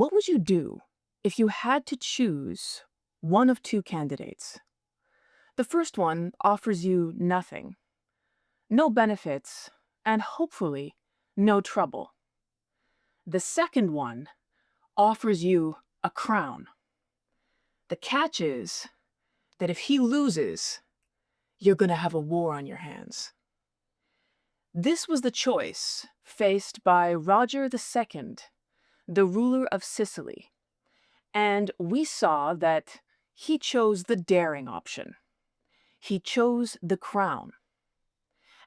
What would you do if you had to choose one of two candidates? The first one offers you nothing, no benefits, and hopefully no trouble. The second one offers you a crown. The catch is that if he loses, you're going to have a war on your hands. This was the choice faced by Roger II, the ruler of Sicily, and we saw that he chose the daring option. He chose the crown.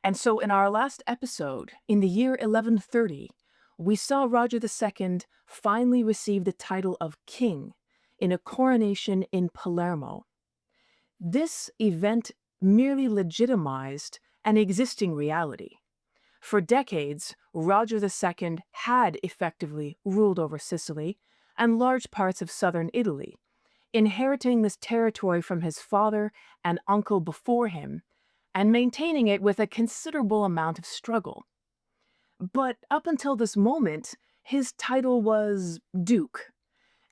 And so in our last episode, in the year 1130, we saw Roger II finally receive the title of king in a coronation in Palermo. This event merely legitimized an existing reality. For decades, Roger II had effectively ruled over Sicily and large parts of southern Italy, inheriting this territory from his father and uncle before him, and maintaining it with a considerable amount of struggle. But up until this moment, his title was Duke.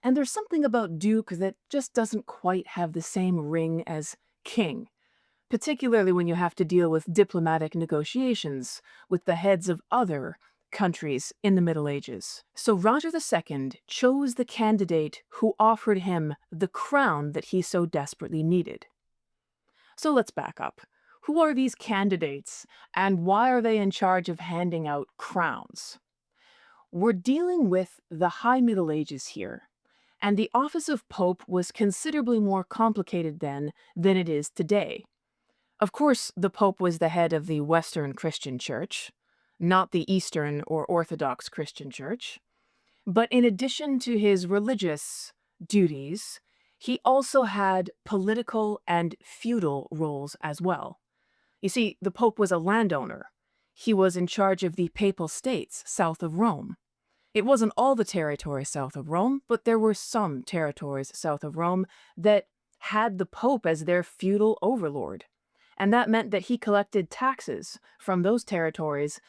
And there's something about Duke that just doesn't quite have the same ring as King, particularly when you have to deal with diplomatic negotiations with the heads of other countries in the Middle Ages. So Roger II chose the candidate who offered him the crown that he so desperately needed. So let's back up. Who are these candidates, and why are they in charge of handing out crowns? We're dealing with the High Middle Ages here, and the office of Pope was considerably more complicated then than it is today. Of course, the Pope was the head of the Western Christian Church, not the Eastern or Orthodox Christian Church. But in addition to his religious duties, he also had political and feudal roles as well. You see, the Pope was a landowner. He was in charge of the Papal States south of Rome. It wasn't all the territory south of Rome, but there were some territories south of Rome that had the Pope as their feudal overlord. And that meant that he collected taxes from those territories,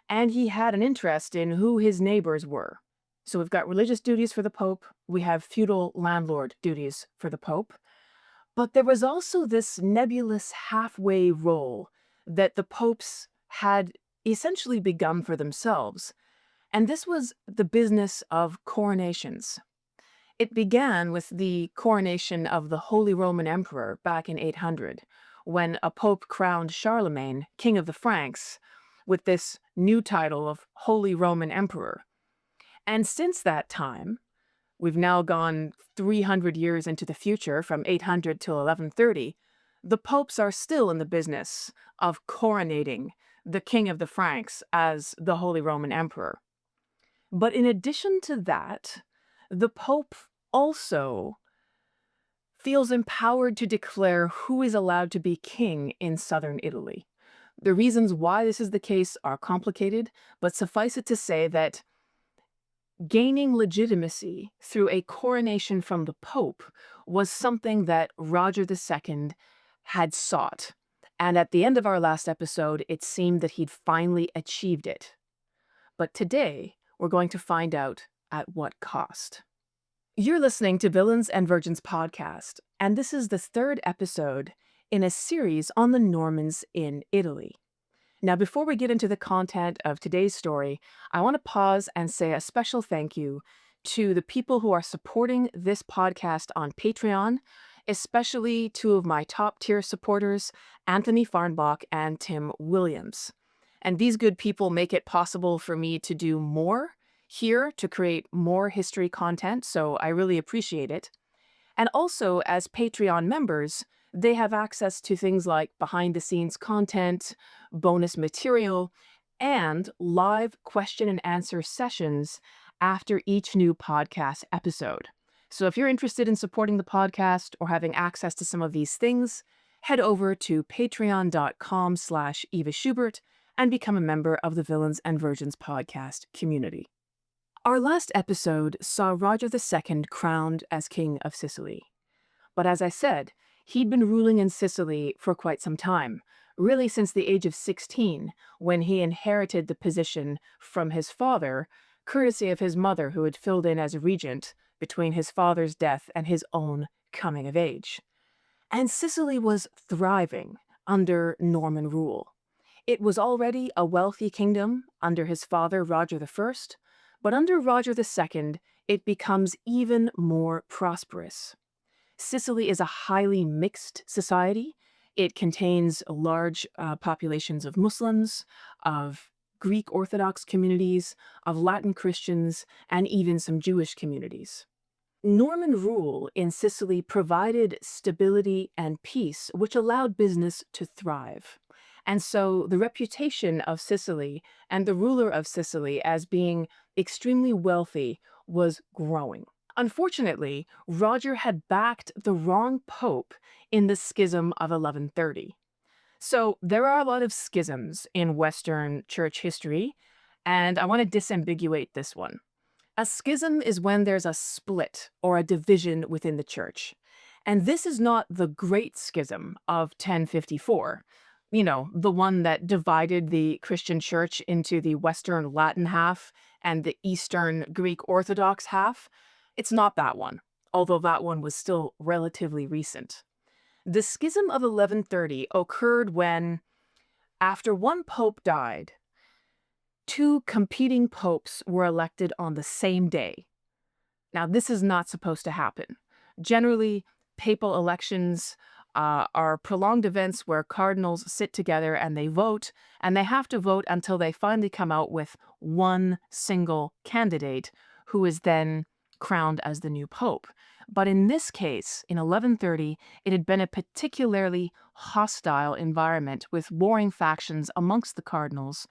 and he had an interest in who his neighbors were. So we've got religious duties for the Pope, we have feudal landlord duties for the Pope, but there was also this nebulous halfway role that the popes had essentially begun for themselves, and this was the business of coronations. It began with the coronation of the Holy Roman Emperor back in 800, when a pope crowned Charlemagne, king of the Franks, with this new title of Holy Roman Emperor. And since that time, we've now gone 300 years into the future, from 800 till 1130, the popes are still in the business of coronating the king of the Franks as the Holy Roman Emperor. But in addition to that, the pope also feels empowered to declare who is allowed to be king in southern Italy. The reasons why this is the case are complicated, but suffice it to say that gaining legitimacy through a coronation from the Pope was something that Roger II had sought. And at the end of our last episode, it seemed that he'd finally achieved it. But today, we're going to find out at what cost. You're listening to Villains and Virgins podcast, and this is the third episode in a series on the Normans in Italy. Now, before we get into the content of today's story, I want to pause and say a special thank you to the people who are supporting this podcast on Patreon, especially two of my top tier supporters, Anthony Farnbach and Tim Williams. And these good people make it possible for me to do more here, to create more history content, so I really appreciate it. And also, as Patreon members, they have access to things like behind-the-scenes content, bonus material, and live question and answer sessions after each new podcast episode. So if you're interested in supporting the podcast or having access to some of these things, head over to patreon.com/Eva Schubert and become a member of the Villains and Virgins podcast community. Our last episode saw Roger II crowned as King of Sicily. But as I said, he'd been ruling in Sicily for quite some time, really since the age of 16, when he inherited the position from his father, courtesy of his mother who had filled in as regent between his father's death and his own coming of age. And Sicily was thriving under Norman rule. It was already a wealthy kingdom under his father Roger I, but under Roger II, it becomes even more prosperous. Sicily is a highly mixed society. It contains large populations of Muslims, of Greek Orthodox communities, of Latin Christians, and even some Jewish communities. Norman rule in Sicily provided stability and peace, which allowed business to thrive. And so the reputation of Sicily and the ruler of Sicily as being extremely wealthy was growing. Unfortunately, Roger had backed the wrong pope in the schism of 1130. So there are a lot of schisms in Western church history, and I want to disambiguate this one. A schism is when there's a split or a division within the church. And this is not the Great Schism of 1054, the one that divided the Christian church into the Western Latin half and the Eastern Greek Orthodox half. It's not that one, although that one was still relatively recent. The Schism of 1130 occurred when, after one pope died, two competing popes were elected on the same day. Now, this is not supposed to happen. Generally, papal elections are prolonged events where cardinals sit together and they vote, and they have to vote until they finally come out with one single candidate who is then crowned as the new pope. But in this case, in 1130, it had been a particularly hostile environment with warring factions amongst the cardinals,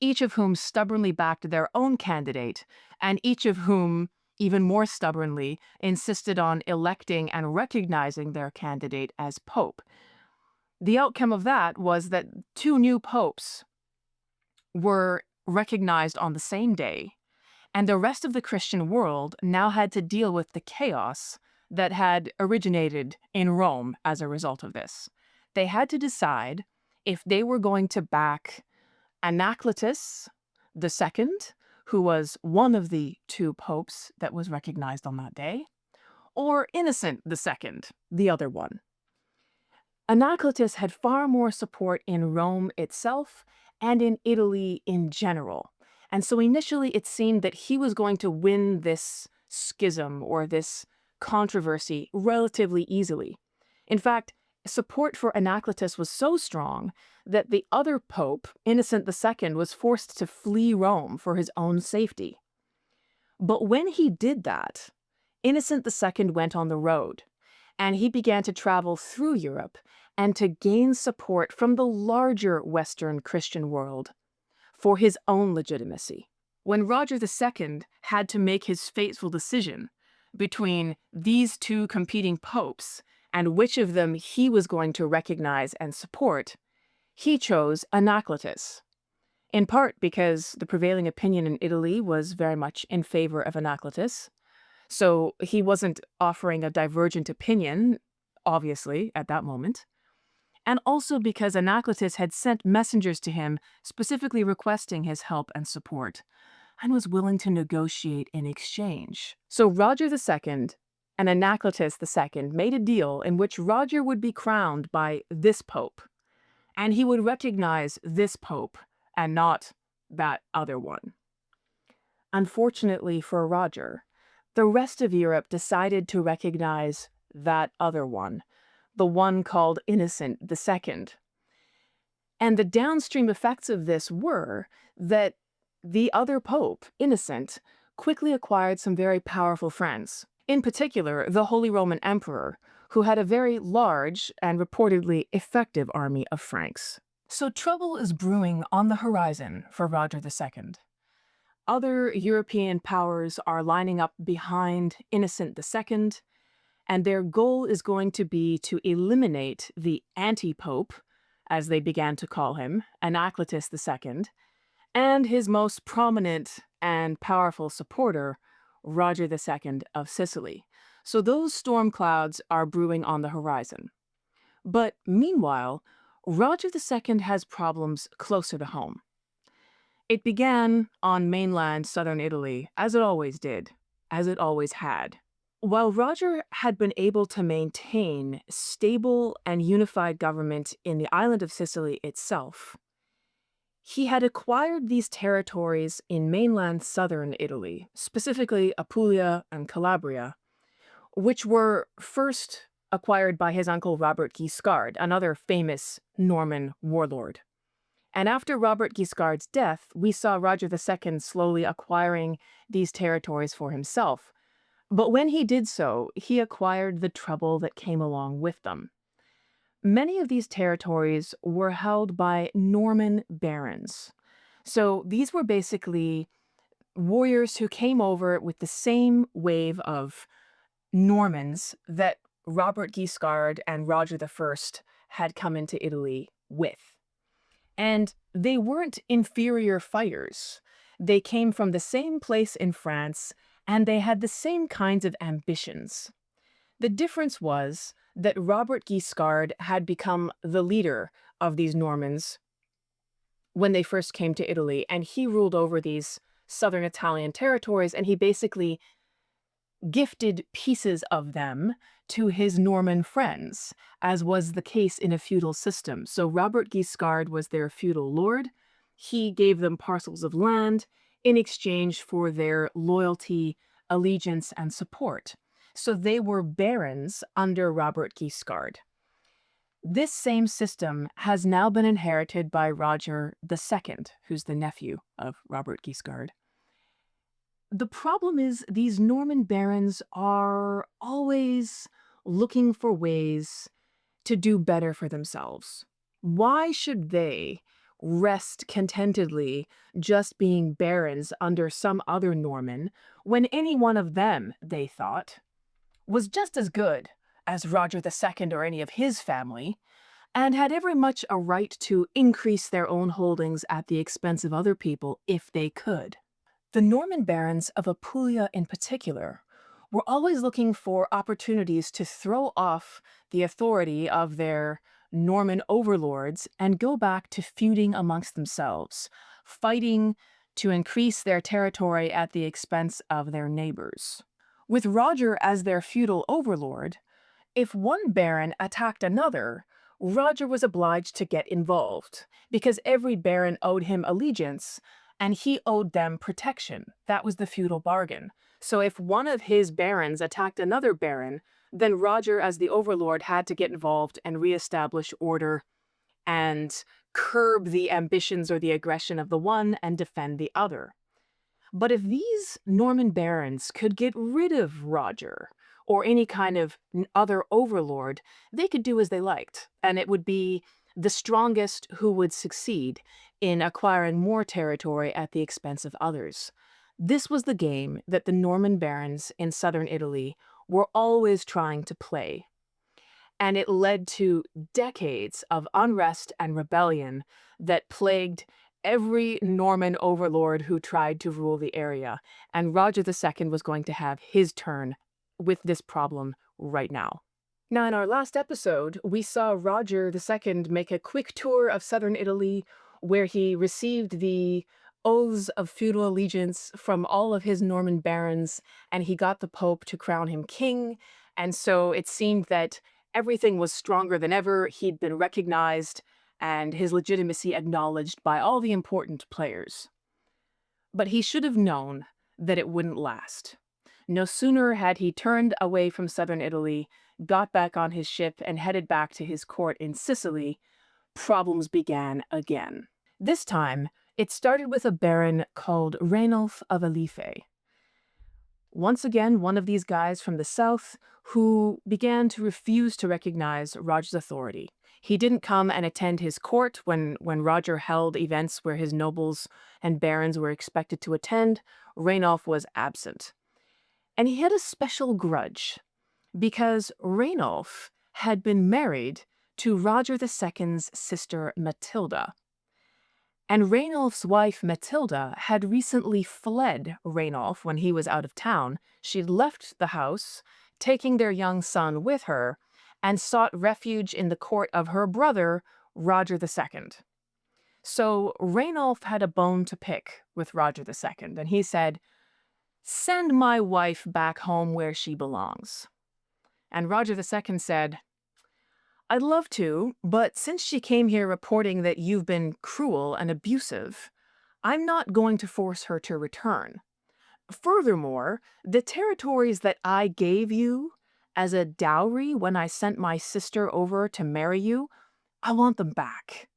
each of whom stubbornly backed their own candidate, and each of whom, even more stubbornly, insisted on electing and recognizing their candidate as pope. The outcome of that was that two new popes were recognized on the same day, and the rest of the Christian world now had to deal with the chaos that had originated in Rome as a result of this. They had to decide if they were going to back Anacletus II, who was one of the two popes that was recognized on that day, or Innocent II, the other one. Anacletus had far more support in Rome itself and in Italy in general. And so initially it seemed that he was going to win this schism or this controversy relatively easily. In fact, support for Anacletus was so strong that the other pope, Innocent II, was forced to flee Rome for his own safety. But when he did that, Innocent II went on the road, and he began to travel through Europe and to gain support from the larger Western Christian world for his own legitimacy. When Roger II had to make his fateful decision between these two competing popes and which of them he was going to recognize and support, he chose Anacletus, in part because the prevailing opinion in Italy was very much in favor of Anacletus. So he wasn't offering a divergent opinion, obviously, at that moment. And also because Anacletus had sent messengers to him specifically requesting his help and support, and was willing to negotiate in exchange. So Roger II and Anacletus II made a deal in which Roger would be crowned by this pope, and he would recognize this pope and not that other one. Unfortunately for Roger, the rest of Europe decided to recognize that other one, the one called Innocent II. And the downstream effects of this were that the other pope, Innocent, quickly acquired some very powerful friends. In particular, the Holy Roman Emperor, who had a very large and reportedly effective army of Franks. So trouble is brewing on the horizon for Roger II. Other European powers are lining up behind Innocent II, and their goal is going to be to eliminate the anti-pope, as they began to call him, Anacletus II, and his most prominent and powerful supporter, Roger II of Sicily. So those storm clouds are brewing on the horizon. But meanwhile, Roger II has problems closer to home. It began on mainland southern Italy, as it always did, as it always had. While Roger had been able to maintain stable and unified government in the island of Sicily itself, he had acquired these territories in mainland southern Italy, specifically Apulia and Calabria, which were first acquired by his uncle Robert Guiscard, another famous Norman warlord. And after Robert Guiscard's death, we saw Roger II slowly acquiring these territories for himself. But when he did so, he acquired the trouble that came along with them. Many of these territories were held by Norman barons. So these were basically warriors who came over with the same wave of Normans that Robert Guiscard and Roger I had come into Italy with. And they weren't inferior fighters. They came from the same place in France, and they had the same kinds of ambitions. The difference was that Robert Guiscard had become the leader of these Normans when they first came to Italy, and he ruled over these southern Italian territories, and he basically gifted pieces of them to his Norman friends, as was the case in a feudal system. So Robert Guiscard was their feudal lord. He gave them parcels of land in exchange for their loyalty, allegiance, and support. So they were barons under Robert Guiscard. This same system has now been inherited by Roger II, who's the nephew of Robert Guiscard. The problem is these Norman barons are always looking for ways to do better for themselves. Why should they rest contentedly just being barons under some other Norman when any one of them, they thought, was just as good as Roger II or any of his family, and had every much a right to increase their own holdings at the expense of other people if they could? The Norman barons of Apulia in particular were always looking for opportunities to throw off the authority of their Norman overlords and go back to feuding amongst themselves, fighting to increase their territory at the expense of their neighbors. With Roger as their feudal overlord, if one baron attacked another, Roger was obliged to get involved, because every baron owed him allegiance, and he owed them protection. That was the feudal bargain. So if one of his barons attacked another baron, then Roger, as the overlord, had to get involved and reestablish order and curb the ambitions or the aggression of the one and defend the other. But if these Norman barons could get rid of Roger or any kind of other overlord, they could do as they liked, and it would be the strongest who would succeed in acquiring more territory at the expense of others. This was the game that the Norman barons in southern Italy were always trying to play. And it led to decades of unrest and rebellion that plagued every Norman overlord who tried to rule the area. And Roger II was going to have his turn with this problem right now. Now, in our last episode, we saw Roger II make a quick tour of southern Italy where he received the oaths of feudal allegiance from all of his Norman barons, and he got the Pope to crown him king. And so it seemed that everything was stronger than ever. He'd been recognized and his legitimacy acknowledged by all the important players. But he should have known that it wouldn't last. No sooner had he turned away from southern Italy, got back on his ship, and headed back to his court in Sicily, problems began again. This time, it started with a baron called Rainulf of Alife. Once again, one of these guys from the south who began to refuse to recognize Roger's authority. He didn't come and attend his court when Roger held events where his nobles and barons were expected to attend. Rainulf was absent. And he had a special grudge, because Rainulf had been married to Roger II's sister Matilda. And Rainulf's wife Matilda had recently fled Rainulf when he was out of town. She'd left the house, taking their young son with her, and sought refuge in the court of her brother, Roger II. So Rainulf had a bone to pick with Roger II, and he said, "Send my wife back home where she belongs." And Roger II said, "I'd love to, but since she came here reporting that you've been cruel and abusive, I'm not going to force her to return. Furthermore, the territories that I gave you as a dowry when I sent my sister over to marry you, I want them back."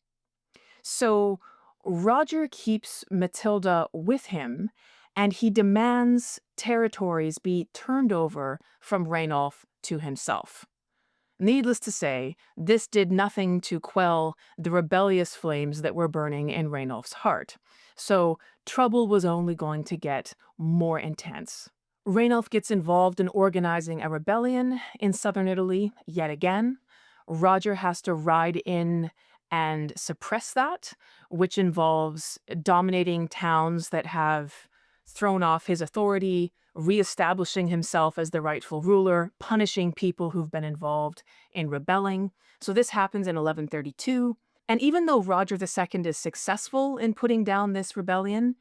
So Roger keeps Matilda with him, and he demands territories be turned over from Rainulf to himself. Needless to say, this did nothing to quell the rebellious flames that were burning in Rainulf's heart. So trouble was only going to get more intense. Rainulf gets involved in organizing a rebellion in southern Italy yet again. Roger has to ride in and suppress that, which involves dominating towns that have thrown off his authority, reestablishing himself as the rightful ruler, punishing people who've been involved in rebelling. So this happens in 1132. And even though Roger II is successful in putting down this rebellion,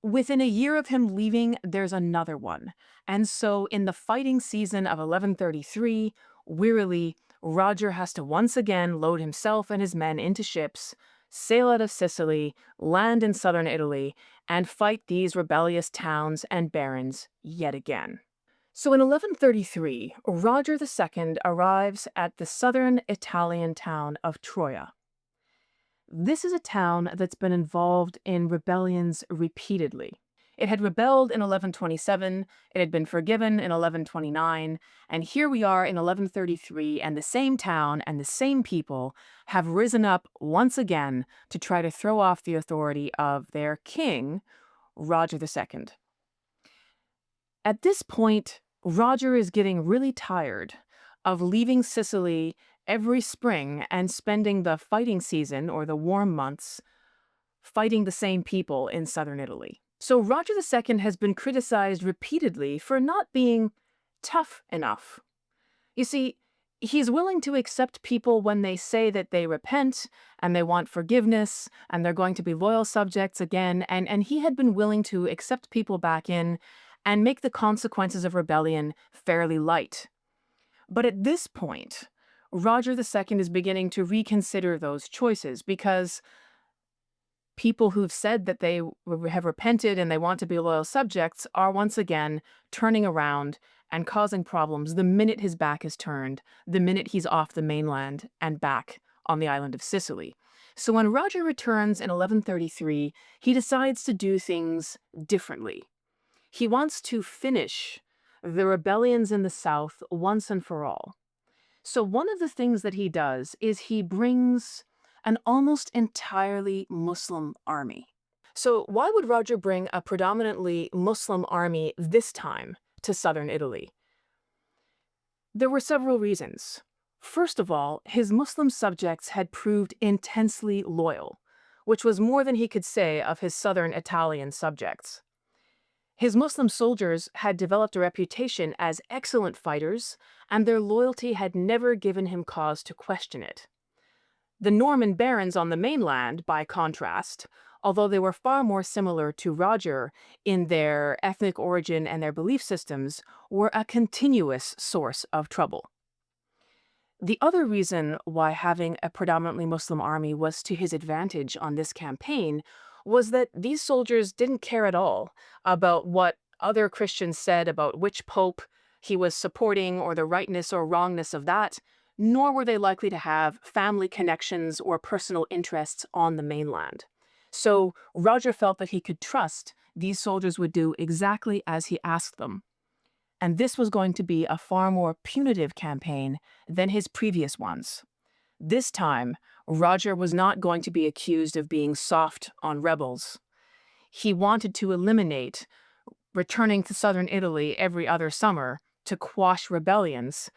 within a year of him leaving, there's another one. And so in the fighting season of 1133, wearily, Roger has to once again load himself and his men into ships, sail out of Sicily, land in southern Italy, and fight these rebellious towns and barons yet again. So in 1133, Roger II arrives at the southern Italian town of Troia. This is a town that's been involved in rebellions repeatedly. It had rebelled in 1127, it had been forgiven in 1129, and here we are in 1133, and the same town and the same people have risen up once again to try to throw off the authority of their king, Roger II. At this point, Roger is getting really tired of leaving Sicily every spring and spending the fighting season or the warm months fighting the same people in southern Italy. So Roger II has been criticized repeatedly for not being tough enough. You see, he's willing to accept people when they say that they repent and they want forgiveness and they're going to be loyal subjects again, and he had been willing to accept people back in and make the consequences of rebellion fairly light. But at this point, Roger II is beginning to reconsider those choices because people who've said that they have repented and they want to be loyal subjects are once again turning around and causing problems the minute his back is turned, the minute he's off the mainland and back on the island of Sicily. So when Roger returns in 1133, he decides to do things differently. He wants to finish the rebellions in the south once and for all. So one of the things that he does is he brings an almost entirely Muslim army. So why would Roger bring a predominantly Muslim army this time to southern Italy? There were several reasons. First of all, his Muslim subjects had proved intensely loyal, which was more than he could say of his southern Italian subjects. His Muslim soldiers had developed a reputation as excellent fighters, and their loyalty had never given him cause to question it. The Norman barons on the mainland, by contrast, although they were far more similar to Roger in their ethnic origin and their belief systems, were a continuous source of trouble. The other reason why having a predominantly Muslim army was to his advantage on this campaign was that these soldiers didn't care at all about what other Christians said about which pope he was supporting or the rightness or wrongness of that, nor were they likely to have family connections or personal interests on the mainland. So Roger felt that he could trust these soldiers would do exactly as he asked them. And this was going to be a far more punitive campaign than his previous ones. This time, Roger was not going to be accused of being soft on rebels. He wanted to eliminate returning to southern Italy every other summer to quash rebellions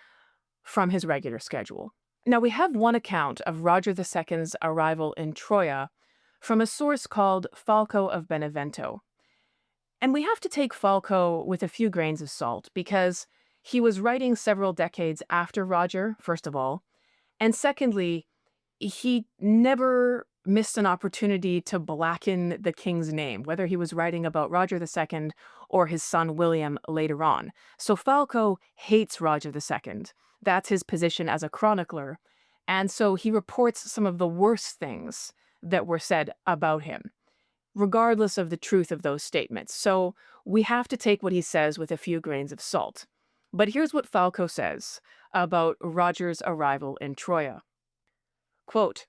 from his regular schedule. Now, we have one account of Roger II's arrival in Troia from a source called Falco of Benevento. And we have to take Falco with a few grains of salt because he was writing several decades after Roger, first of all, and secondly, he never missed an opportunity to blacken the king's name, whether he was writing about Roger II or his son William later on. So Falco hates Roger II. That's his position as a chronicler. And so he reports some of the worst things that were said about him, regardless of the truth of those statements. So we have to take what he says with a few grains of salt. But here's what Falco says about Roger's arrival in Troia. Quote,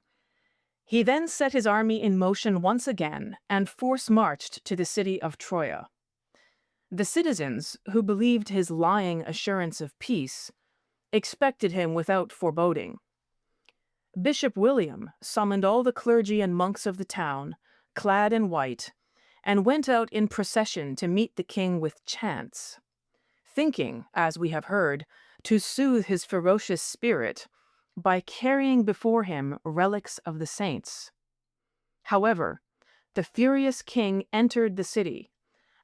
"He then set his army in motion once again and force-marched to the city of Troia. The citizens, who believed his lying assurance of peace, expected him without foreboding. Bishop William summoned all the clergy and monks of the town, clad in white, and went out in procession to meet the king with chants, thinking, as we have heard, to soothe his ferocious spirit by carrying before him relics of the saints. However, the furious king entered the city,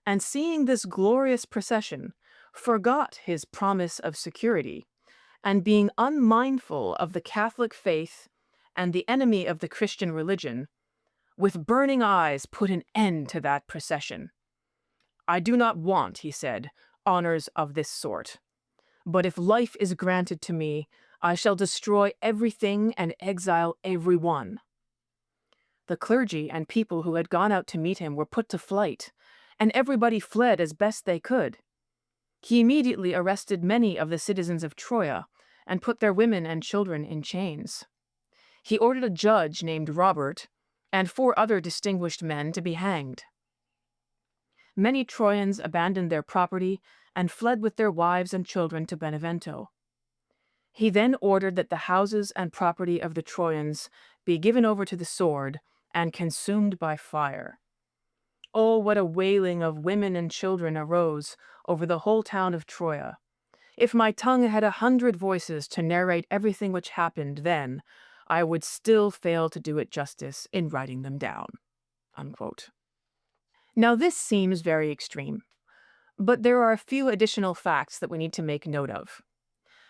and seeing this glorious procession, forgot his promise of security, and being unmindful of the Catholic faith and the enemy of the Christian religion, with burning eyes put an end to that procession. I do not want," he said, "honors of this sort. But if life is granted to me, I shall destroy everything and exile everyone." The clergy and people who had gone out to meet him were put to flight, and everybody fled as best they could. He immediately arrested many of the citizens of Troia and put their women and children in chains. He ordered a judge named Robert and 4 other distinguished men to be hanged. Many Trojans abandoned their property and fled with their wives and children to Benevento. He then ordered that the houses and property of the Trojans be given over to the sword and consumed by fire. Oh, what a wailing of women and children arose over the whole town of Troia. If my tongue had 100 voices to narrate everything which happened then, I would still fail to do it justice in writing them down." Unquote. Now, this seems very extreme, but there are a few additional facts that we need to make note of.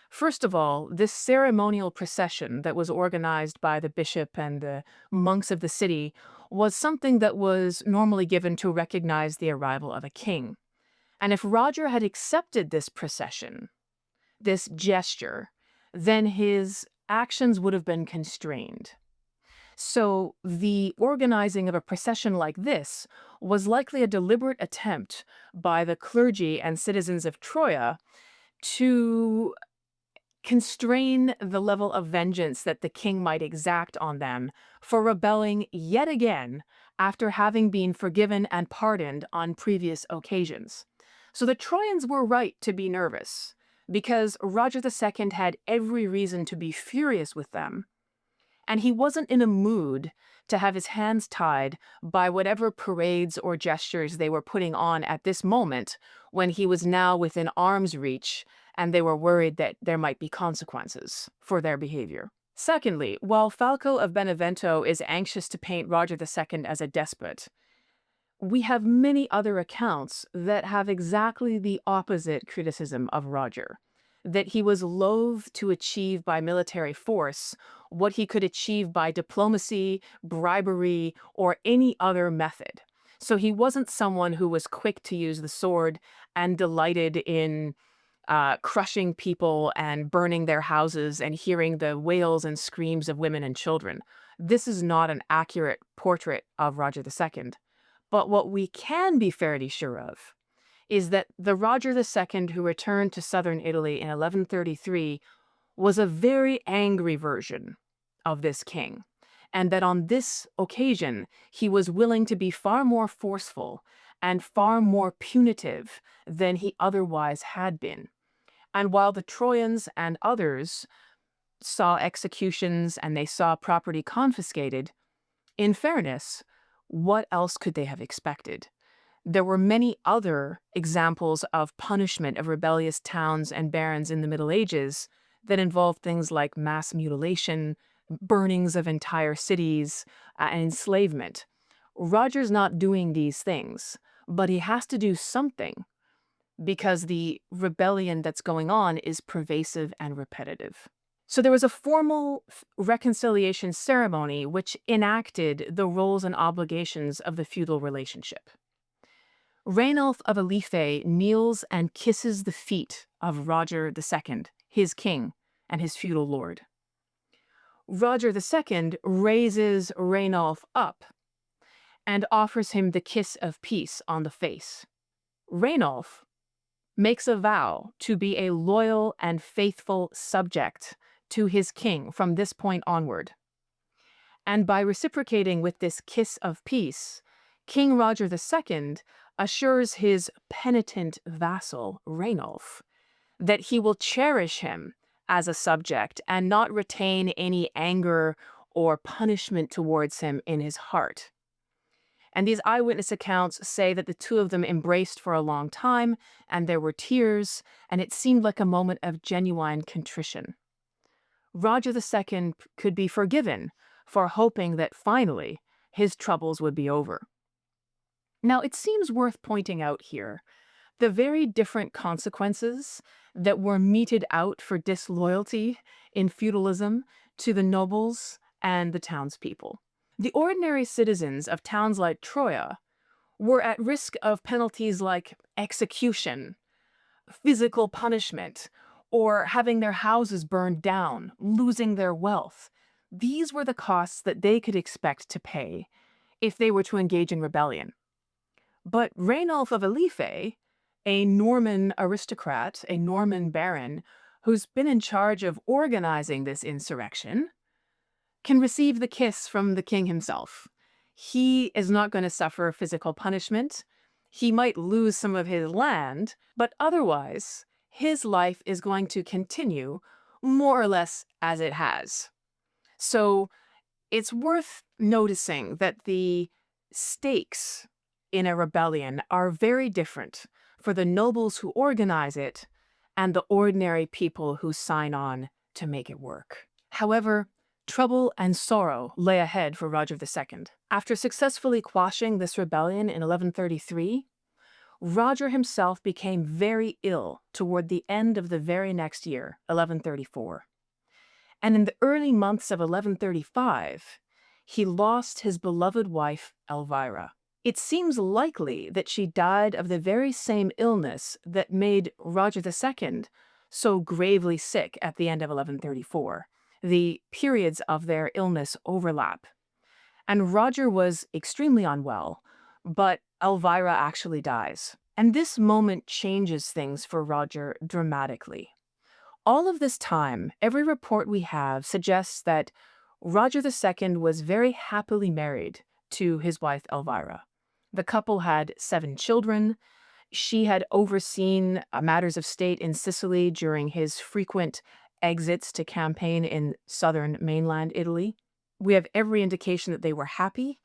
First of all, this ceremonial procession that was organized by the bishop and the monks of the city was something that was normally given to recognize the arrival of a king. And if Roger had accepted this procession, this gesture, then his actions would have been constrained. So the organizing of a procession like this was likely a deliberate attempt by the clergy and citizens of Troia to constrain the level of vengeance that the king might exact on them for rebelling yet again after having been forgiven and pardoned on previous occasions. So the Trojans were right to be nervous, because Roger II had every reason to be furious with them, and he wasn't in a mood to have his hands tied by whatever parades or gestures they were putting on at this moment when he was now within arm's reach and they were worried that there might be consequences for their behavior. Secondly, while Falco of Benevento is anxious to paint Roger II as a despot, we have many other accounts that have exactly the opposite criticism of Roger, that he was loath to achieve by military force what he could achieve by diplomacy, bribery, or any other method. So he wasn't someone who was quick to use the sword and delighted in crushing people and burning their houses and hearing the wails and screams of women and children. This is not an accurate portrait of Roger II. But what we can be fairly sure of is that the Roger II who returned to southern Italy in 1133 was a very angry version of this king, and that on this occasion he was willing to be far more forceful and far more punitive than he otherwise had been. And while the Trojans and others saw executions and they saw property confiscated, in fairness, what else could they have expected? There were many other examples of punishment of rebellious towns and barons in the Middle Ages that involved things like mass mutilation, burnings of entire cities, and enslavement. Roger's not doing these things, but he has to do something because the rebellion that's going on is pervasive and repetitive. So there was a formal reconciliation ceremony which enacted the roles and obligations of the feudal relationship. Rainulf of Alife kneels and kisses the feet of Roger II, his king and his feudal lord. Roger II raises Rainulf up and offers him the kiss of peace on the face. Rainulf makes a vow to be a loyal and faithful subject to his king from this point onward. And by reciprocating with this kiss of peace, King Roger II assures his penitent vassal, Rainulf, that he will cherish him as a subject and not retain any anger or punishment towards him in his heart. And these eyewitness accounts say that the two of them embraced for a long time, and there were tears, and it seemed like a moment of genuine contrition. Roger II could be forgiven for hoping that finally his troubles would be over. Now, it seems worth pointing out here the very different consequences that were meted out for disloyalty in feudalism to the nobles and the townspeople. The ordinary citizens of towns like Troia were at risk of penalties like execution, physical punishment, or having their houses burned down, losing their wealth. These were the costs that they could expect to pay if they were to engage in rebellion. But Rainulf of Alife, a Norman aristocrat, a Norman baron, who's been in charge of organizing this insurrection, can receive the kiss from the king himself. He is not going to suffer physical punishment. He might lose some of his land, but otherwise, his life is going to continue more or less as it has. So it's worth noticing that the stakes in a rebellion are very different for the nobles who organize it and the ordinary people who sign on to make it work. However, trouble and sorrow lay ahead for Roger II. After successfully quashing this rebellion in 1133, Roger himself became very ill toward the end of the very next year, 1134. And in the early months of 1135, he lost his beloved wife, Elvira. It seems likely that she died of the very same illness that made Roger II so gravely sick at the end of 1134. The periods of their illness overlap. And Roger was extremely unwell, but Elvira actually dies. And this moment changes things for Roger dramatically. All of this time, every report we have suggests that Roger II was very happily married to his wife Elvira. The couple had 7 children. She had overseen matters of state in Sicily during his frequent exits to campaign in southern mainland Italy. We have every indication that they were happy.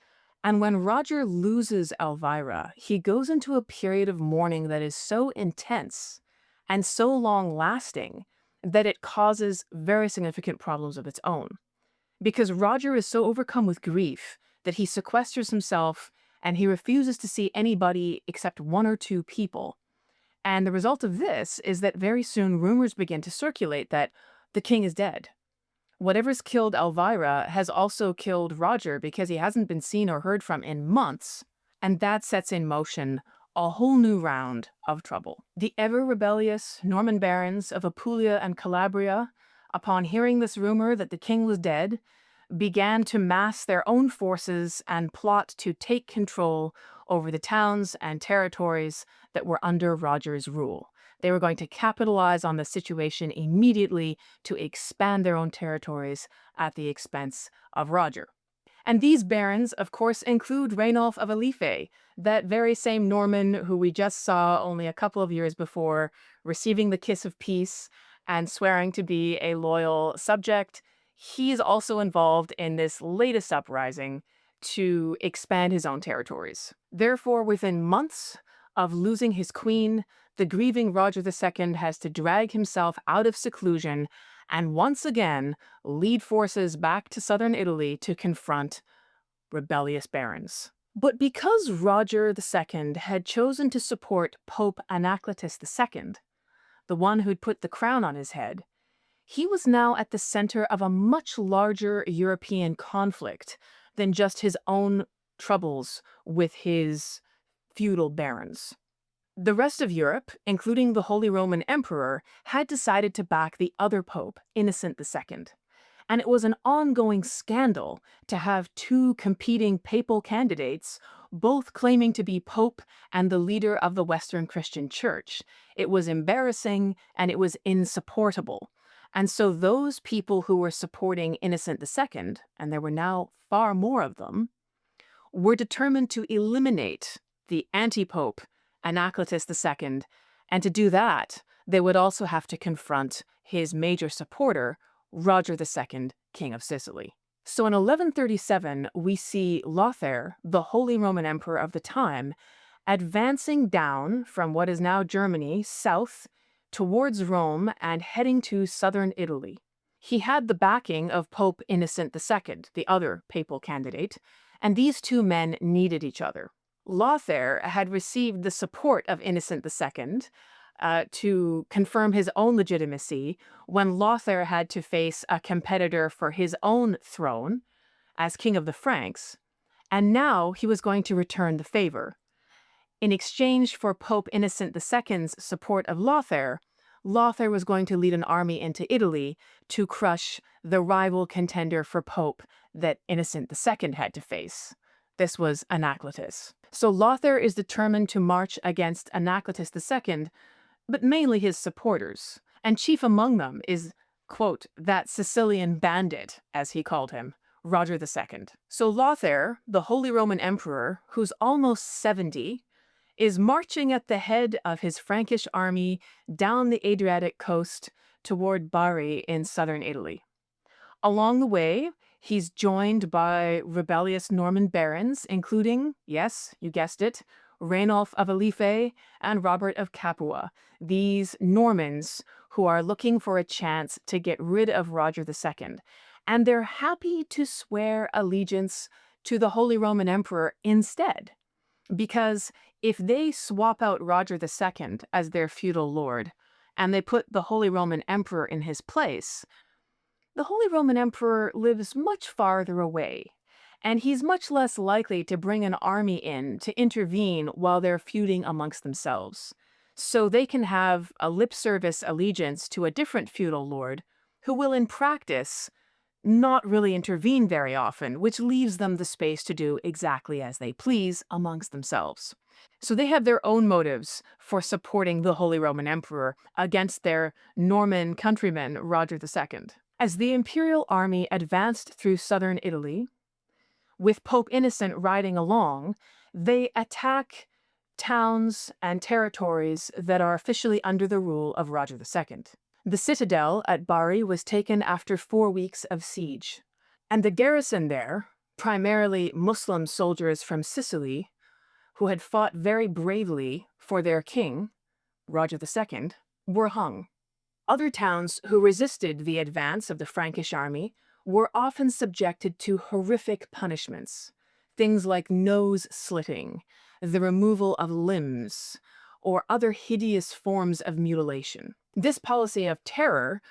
And when Roger loses Elvira, he goes into a period of mourning that is so intense and so long-lasting that it causes very significant problems of its own. Because Roger is so overcome with grief that he sequesters himself and he refuses to see anybody except 1 or 2 people. And the result of this is that very soon rumors begin to circulate that the king is dead. Whatever's killed Elvira has also killed Roger because he hasn't been seen or heard from in months, and that sets in motion a whole new round of trouble. The ever-rebellious Norman barons of Apulia and Calabria, upon hearing this rumor that the king was dead, began to mass their own forces and plot to take control over the towns and territories that were under Roger's rule. They were going to capitalize on the situation immediately to expand their own territories at the expense of Roger. And these barons, of course, include Rainulf of Alife, that very same Norman who we just saw only a couple of years before, receiving the kiss of peace and swearing to be a loyal subject. He's also involved in this latest uprising to expand his own territories. Therefore, within months of losing his queen, the grieving Roger II has to drag himself out of seclusion and once again lead forces back to southern Italy to confront rebellious barons. But because Roger II had chosen to support Pope Anacletus II, the one who'd put the crown on his head, He was now at the center of a much larger European conflict than just his own troubles with his feudal barons. The rest of Europe, including the Holy Roman Emperor, had decided to back the other pope, Innocent II. And it was an ongoing scandal to have two competing papal candidates, both claiming to be pope and the leader of the Western Christian Church. It was embarrassing and it was insupportable. And so those people who were supporting Innocent II, and there were now far more of them, were determined to eliminate the anti-pope Anacletus II, and to do that, they would also have to confront his major supporter, Roger II, King of Sicily. So in 1137, we see Lothair, the Holy Roman Emperor of the time, advancing down from what is now Germany south towards Rome and heading to southern Italy. He had the backing of Pope Innocent II, the other papal candidate, and these two men needed each other. Lothair had received the support of Innocent II to confirm his own legitimacy when Lothair had to face a competitor for his own throne as King of the Franks, and now he was going to return the favor. In exchange for Pope Innocent II's support of Lothair, Lothair was going to lead an army into Italy to crush the rival contender for Pope that Innocent II had to face. This was Anacletus. So Lothair is determined to march against Anacletus II, but mainly his supporters. And chief among them is, quote, that Sicilian bandit, as he called him, Roger II. So Lothair, the Holy Roman Emperor, who's almost 70, is marching at the head of his Frankish army down the Adriatic coast toward Bari in southern Italy. Along the way, he's joined by rebellious Norman barons, including, yes, you guessed it, Rainulf of Alife and Robert of Capua, these Normans who are looking for a chance to get rid of Roger II. And they're happy to swear allegiance to the Holy Roman Emperor instead. Because if they swap out Roger II as their feudal lord, and they put the Holy Roman Emperor in his place, the Holy Roman Emperor lives much farther away, and he's much less likely to bring an army in to intervene while they're feuding amongst themselves. So they can have a lip service allegiance to a different feudal lord who will in practice not really intervene very often, which leaves them the space to do exactly as they please amongst themselves. So they have their own motives for supporting the Holy Roman Emperor against their Norman countryman, Roger II. As the Imperial army advanced through southern Italy, with Pope Innocent riding along, they attack towns and territories that are officially under the rule of Roger II. The citadel at Bari was taken after 4 weeks of siege, and the garrison there, primarily Muslim soldiers from Sicily, who had fought very bravely for their king, Roger II, were hung. Other towns who resisted the advance of the Frankish army were often subjected to horrific punishments, things like nose slitting, the removal of limbs, or other hideous forms of mutilation. This policy of terror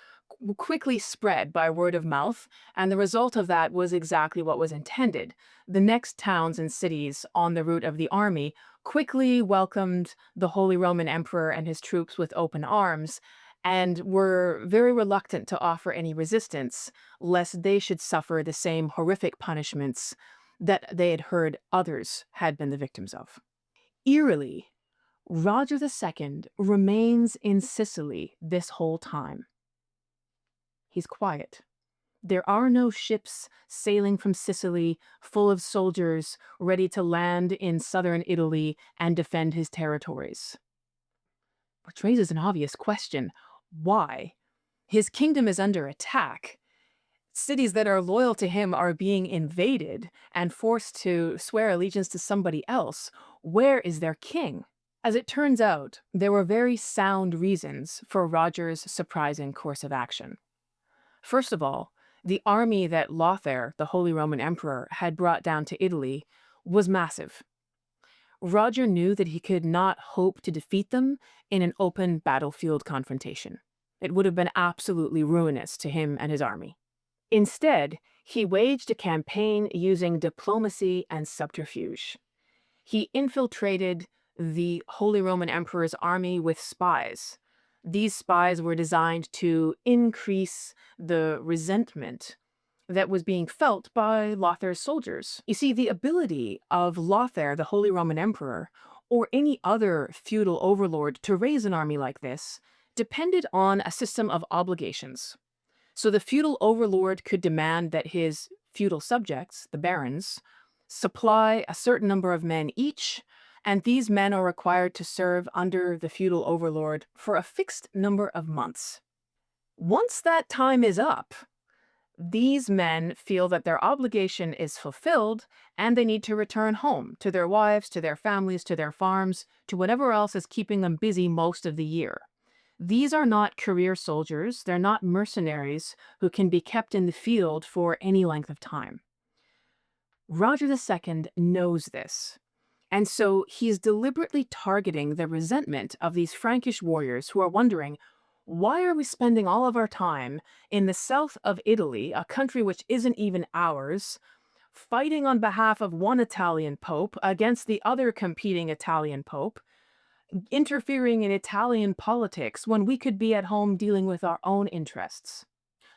quickly spread by word of mouth, and the result of that was exactly what was intended. The next towns and cities on the route of the army quickly welcomed the Holy Roman Emperor and his troops with open arms, and were very reluctant to offer any resistance, lest they should suffer the same horrific punishments that they had heard others had been the victims of. Eerily, Roger II remains in Sicily this whole time. He's quiet. There are no ships sailing from Sicily full of soldiers ready to land in southern Italy and defend his territories. Which raises an obvious question. Why? His kingdom is under attack. Cities that are loyal to him are being invaded and forced to swear allegiance to somebody else. Where is their king? As it turns out, there were very sound reasons for Roger's surprising course of action. First of all, the army that Lothair, the Holy Roman Emperor, had brought down to Italy was massive. Roger knew that he could not hope to defeat them in an open battlefield confrontation. It would have been absolutely ruinous to him and his army. Instead, he waged a campaign using diplomacy and subterfuge. He infiltrated the Holy Roman Emperor's army with spies. These spies were designed to increase the resentment that was being felt by Lothair's soldiers. You see, the ability of Lothair, the Holy Roman Emperor, or any other feudal overlord to raise an army like this depended on a system of obligations. So the feudal overlord could demand that his feudal subjects, the barons, supply a certain number of men each, and these men are required to serve under the feudal overlord for a fixed number of months. Once that time is up, these men feel that their obligation is fulfilled and they need to return home to their wives, to their families, to their farms, to whatever else is keeping them busy most of the year. These are not career soldiers, they're not mercenaries who can be kept in the field for any length of time. Roger II knows this, and so he is deliberately targeting the resentment of these Frankish warriors who are wondering, why are we spending all of our time in the south of Italy, a country which isn't even ours, fighting on behalf of one Italian pope against the other competing Italian pope, interfering in Italian politics when we could be at home dealing with our own interests?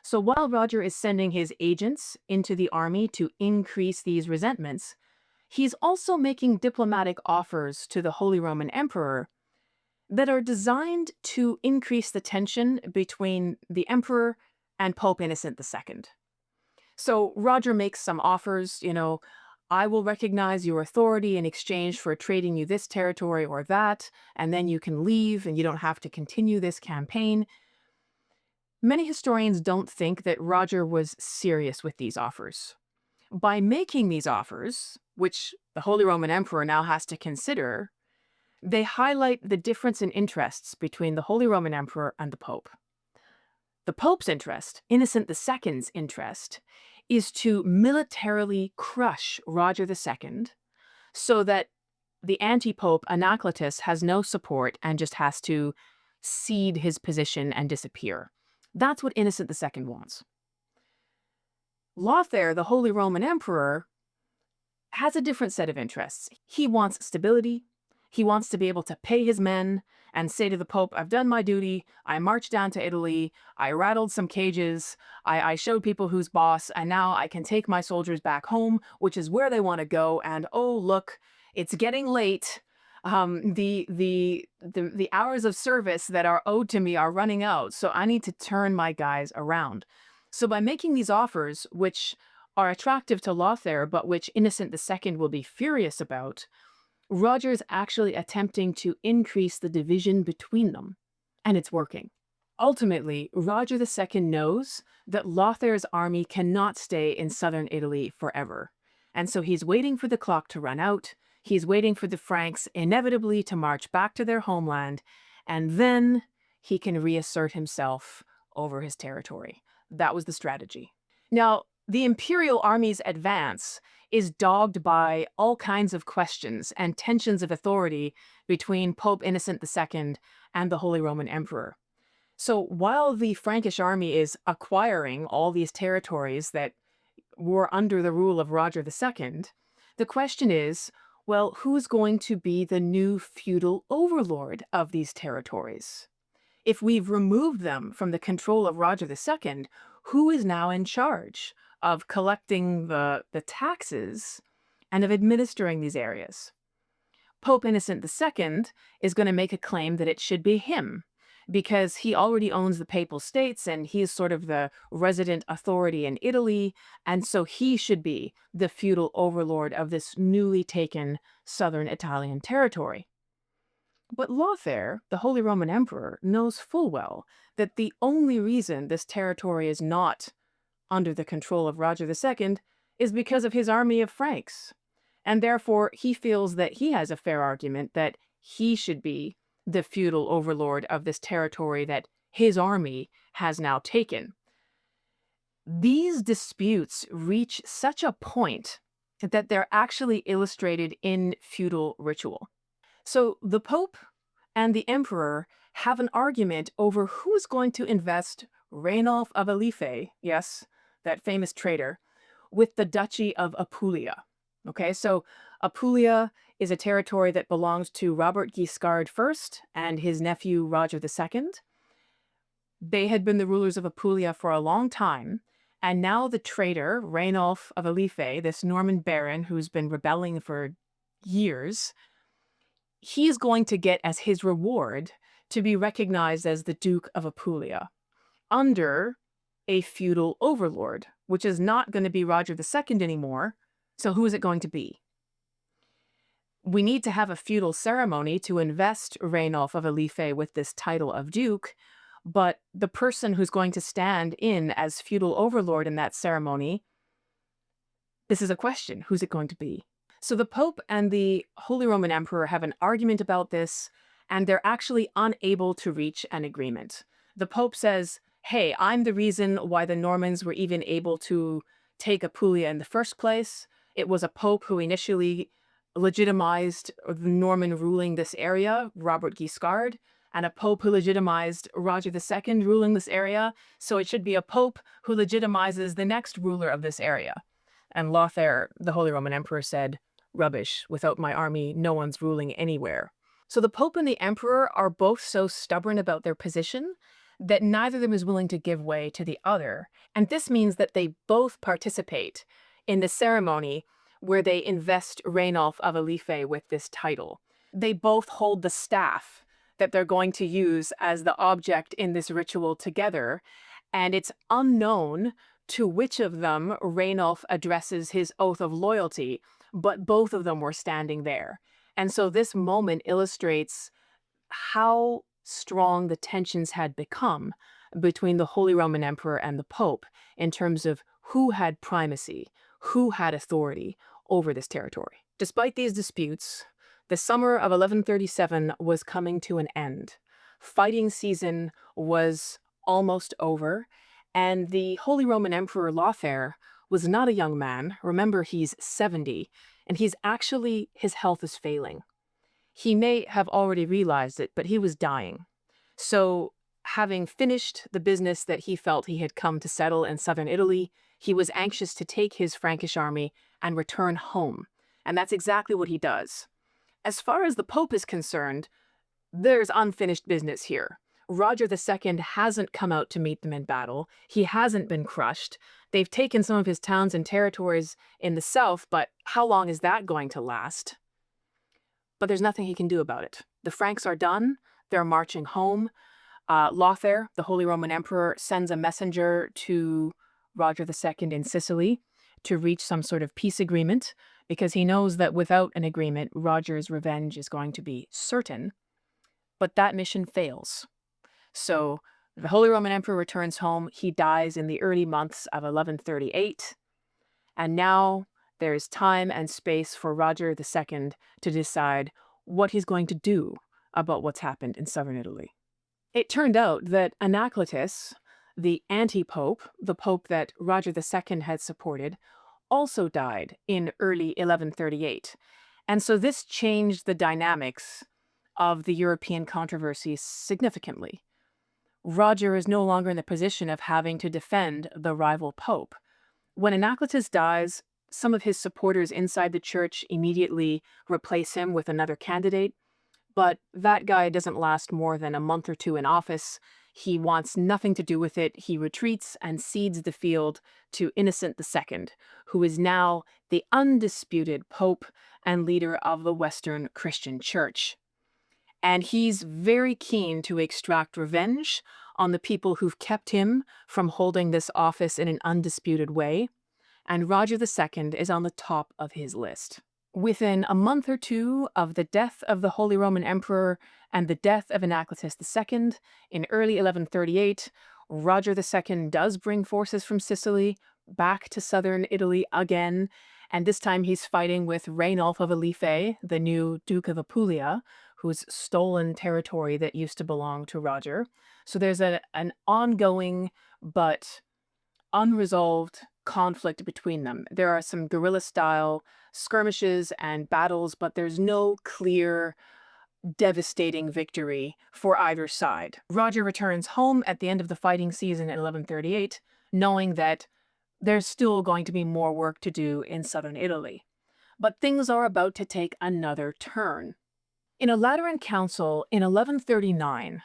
So while Roger is sending his agents into the army to increase these resentments, he's also making diplomatic offers to the Holy Roman Emperor that are designed to increase the tension between the emperor and Pope Innocent II. So Roger makes some offers, I will recognize your authority in exchange for trading you this territory or that, and then you can leave and you don't have to continue this campaign. Many historians don't think that Roger was serious with these offers. By making these offers, which the Holy Roman Emperor now has to consider, they highlight the difference in interests between the Holy Roman Emperor and the Pope. The Pope's interest, Innocent II's interest, is to militarily crush Roger II so that the anti-pope Anacletus has no support and just has to cede his position and disappear. That's what Innocent II wants. Lothair, the Holy Roman Emperor, has a different set of interests. He wants stability. He wants to be able to pay his men and say to the Pope, I've done my duty. I marched down to Italy. I rattled some cages. I showed people who's boss. And now I can take my soldiers back home, which is where they want to go. And oh, look, it's getting late. The hours of service that are owed to me are running out. So I need to turn my guys around. So by making these offers, which are attractive to Lothair, but which Innocent II will be furious about, Roger's actually attempting to increase the division between them, and it's working. Ultimately, Roger II knows that Lothair's army cannot stay in southern Italy forever, and so he's waiting for the clock to run out. He's waiting for the Franks inevitably to march back to their homeland, and then he can reassert himself over his territory. That was the strategy. Now, the Imperial army's advance is dogged by all kinds of questions and tensions of authority between Pope Innocent II and the Holy Roman Emperor. So while the Frankish army is acquiring all these territories that were under the rule of Roger II, the question is, well, who's going to be the new feudal overlord of these territories? If we've removed them from the control of Roger II, who is now in charge of collecting the taxes and of administering these areas? Pope Innocent II is going to make a claim that it should be him, because he already owns the Papal States and he's sort of the resident authority in Italy, and so he should be the feudal overlord of this newly taken southern Italian territory. But Lothair, the Holy Roman Emperor, knows full well that the only reason this territory is not under the control of Roger II is because of his army of Franks. And therefore, he feels that he has a fair argument that he should be the feudal overlord of this territory that his army has now taken. These disputes reach such a point that they're actually illustrated in feudal ritual. So the Pope and the Emperor have an argument over who's going to invest Rainulf of Alife, yes, that famous traitor, with the Duchy of Apulia. Okay, so Apulia is a territory that belongs to Robert Guiscard I and his nephew Roger II. They had been the rulers of Apulia for a long time, and now the traitor, Rainulf of Alife, this Norman baron who's been rebelling for years, he's going to get as his reward to be recognized as the Duke of Apulia under a feudal overlord, which is not going to be Roger II anymore. So who is it going to be? We need to have a feudal ceremony to invest Rainulf of Alife with this title of Duke, but the person who's going to stand in as feudal overlord in that ceremony, this is a question. Who's it going to be? So the Pope and the Holy Roman Emperor have an argument about this, and they're actually unable to reach an agreement. The Pope says, hey, I'm the reason why the Normans were even able to take Apulia in the first place. It was a Pope who initially legitimized the Norman ruling this area, Robert Guiscard, and a Pope who legitimized Roger II ruling this area. So it should be a Pope who legitimizes the next ruler of this area. And Lothair, the Holy Roman Emperor, said, rubbish, without my army, no one's ruling anywhere. So the Pope and the Emperor are both so stubborn about their position that neither of them is willing to give way to the other. And this means that they both participate in the ceremony where they invest Rainulf of Alife with this title. They both hold the staff that they're going to use as the object in this ritual together, and it's unknown to which of them Rainulf addresses his oath of loyalty, but both of them were standing there. And so this moment illustrates how strong the tensions had become between the Holy Roman Emperor and the Pope in terms of who had primacy, who had authority over this territory. Despite these disputes, the summer of 1137 was coming to an end. Fighting season was almost over, and the Holy Roman Emperor Lothair was not a young man. Remember, he's 70, and his health is failing. He may have already realized it, but he was dying. So, having finished the business that he felt he had come to settle in southern Italy, he was anxious to take his Frankish army and return home. And that's exactly what he does. As far as the Pope is concerned, there's unfinished business here. Roger II hasn't come out to meet them in battle. He hasn't been crushed. They've taken some of his towns and territories in the south, but how long is that going to last? But there's nothing he can do about it. The Franks are done. They're marching home. Lothair, the Holy Roman Emperor, sends a messenger to Roger II in Sicily to reach some sort of peace agreement, because he knows that without an agreement, Roger's revenge is going to be certain. But that mission fails. So the Holy Roman Emperor returns home. He dies in the early months of 1138. And now there is time and space for Roger II to decide what he's going to do about what's happened in southern Italy. It turned out that Anacletus, the anti-pope, the pope that Roger II had supported, also died in early 1138. And so this changed the dynamics of the European controversy significantly. Roger is no longer in the position of having to defend the rival pope. When Anacletus dies, some of his supporters inside the church immediately replace him with another candidate, but that guy doesn't last more than a month or two in office. He wants nothing to do with it. He retreats and cedes the field to Innocent II, who is now the undisputed pope and leader of the Western Christian Church. And he's very keen to extract revenge on the people who've kept him from holding this office in an undisputed way. And Roger II is on the top of his list. Within a month or two of the death of the Holy Roman Emperor and the death of Anacletus II, in early 1138, Roger II does bring forces from Sicily back to southern Italy again, and this time he's fighting with Rainulf of Alife, the new Duke of Apulia, who's stolen territory that used to belong to Roger. So there's an ongoing but unresolved conflict between them. There are some guerrilla-style skirmishes and battles, but there's no clear devastating victory for either side. Roger returns home at the end of the fighting season in 1138, knowing that there's still going to be more work to do in southern Italy. But things are about to take another turn. In a Lateran Council in 1139,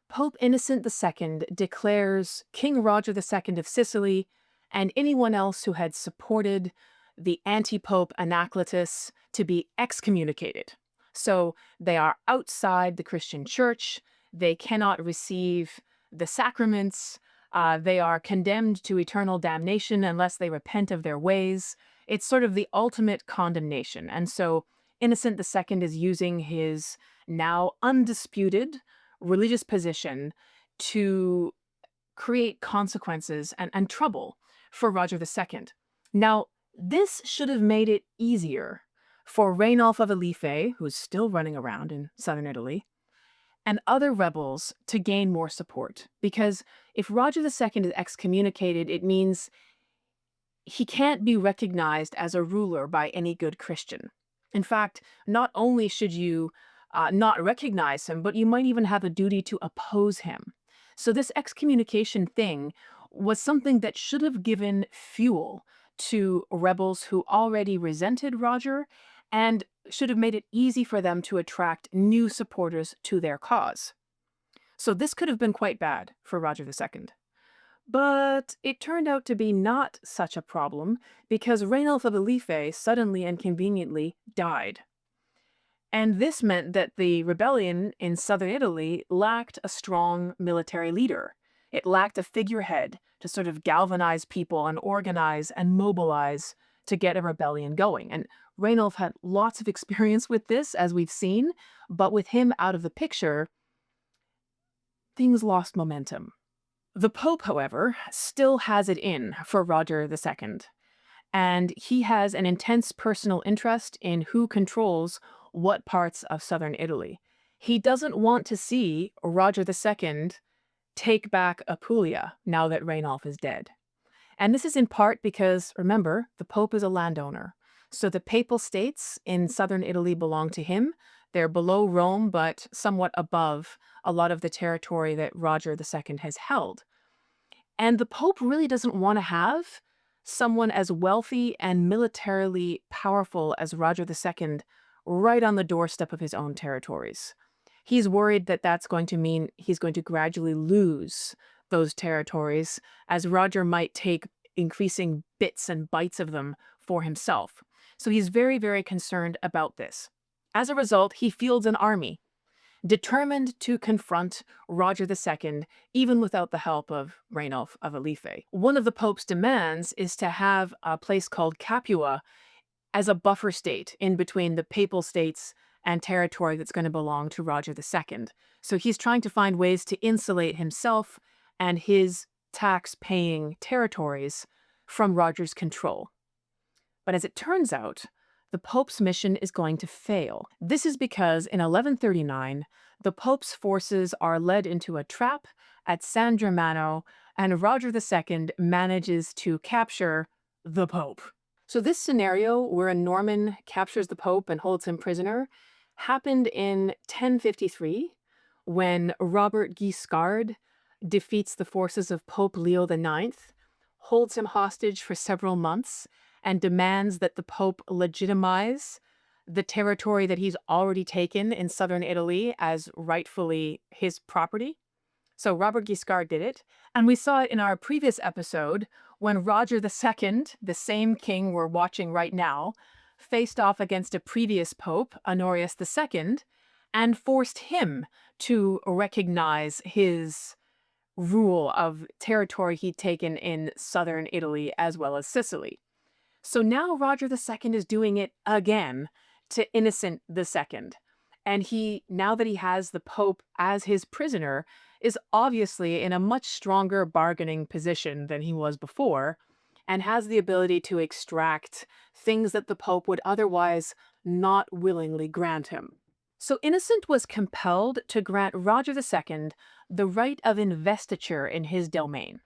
Pope Innocent II declares King Roger II of Sicily and anyone else who had supported the anti-pope Anacletus to be excommunicated. So they are outside the Christian church, they cannot receive the sacraments, they are condemned to eternal damnation unless they repent of their ways. It's sort of the ultimate condemnation. And so Innocent II is using his now undisputed religious position to create consequences and trouble for Roger II. Now, this should have made it easier for Rainulf of Alife, who's still running around in southern Italy, and other rebels to gain more support. Because if Roger II is excommunicated, it means he can't be recognized as a ruler by any good Christian. In fact, not only should you not recognize him, but you might even have a duty to oppose him. So this excommunication thing was something that should have given fuel to rebels who already resented Roger and should have made it easy for them to attract new supporters to their cause. So this could have been quite bad for Roger II. But it turned out to be not such a problem because Rainulf of Alife suddenly and conveniently died. And this meant that the rebellion in southern Italy lacked a strong military leader. It lacked a figurehead to sort of galvanize people and organize and mobilize to get a rebellion going. And Rainulf had lots of experience with this, as we've seen, but with him out of the picture, things lost momentum. The Pope, however, still has it in for Roger II, and he has an intense personal interest in who controls what parts of southern Italy. He doesn't want to see Roger II take back Apulia now that Rainulf is dead. And this is in part because, remember, the Pope is a landowner. So the Papal states in southern Italy belong to him. They're below Rome, but somewhat above a lot of the territory that Roger II has held. And the Pope really doesn't want to have someone as wealthy and militarily powerful as Roger II right on the doorstep of his own territories. He's worried that that's going to mean he's going to gradually lose those territories, as Roger might take increasing bits and bytes of them for himself. So he's very, very concerned about this. As a result, he fields an army, determined to confront Roger II, even without the help of Rainulf of Alife. One of the Pope's demands is to have a place called Capua as a buffer state in between the Papal states and territory that's going to belong to Roger II. So he's trying to find ways to insulate himself and his tax-paying territories from Roger's control. But as it turns out, the Pope's mission is going to fail. This is because in 1139, the Pope's forces are led into a trap at San Germano, and Roger II manages to capture the Pope. So this scenario, where a Norman captures the Pope and holds him prisoner, happened in 1053, when Robert Guiscard defeats the forces of Pope Leo IX, holds him hostage for several months, and demands that the Pope legitimize the territory that he's already taken in southern Italy as rightfully his property. So Robert Guiscard did it, and we saw it in our previous episode when Roger II, the same king we're watching right now, faced off against a previous pope, Honorius II, and forced him to recognize his rule of territory he'd taken in southern Italy as well as Sicily. So now Roger II is doing it again to Innocent II. And he, now that he has the Pope as his prisoner, is obviously in a much stronger bargaining position than he was before, and has the ability to extract things that the Pope would otherwise not willingly grant him. So Innocent was compelled to grant Roger II the right of investiture in his domain.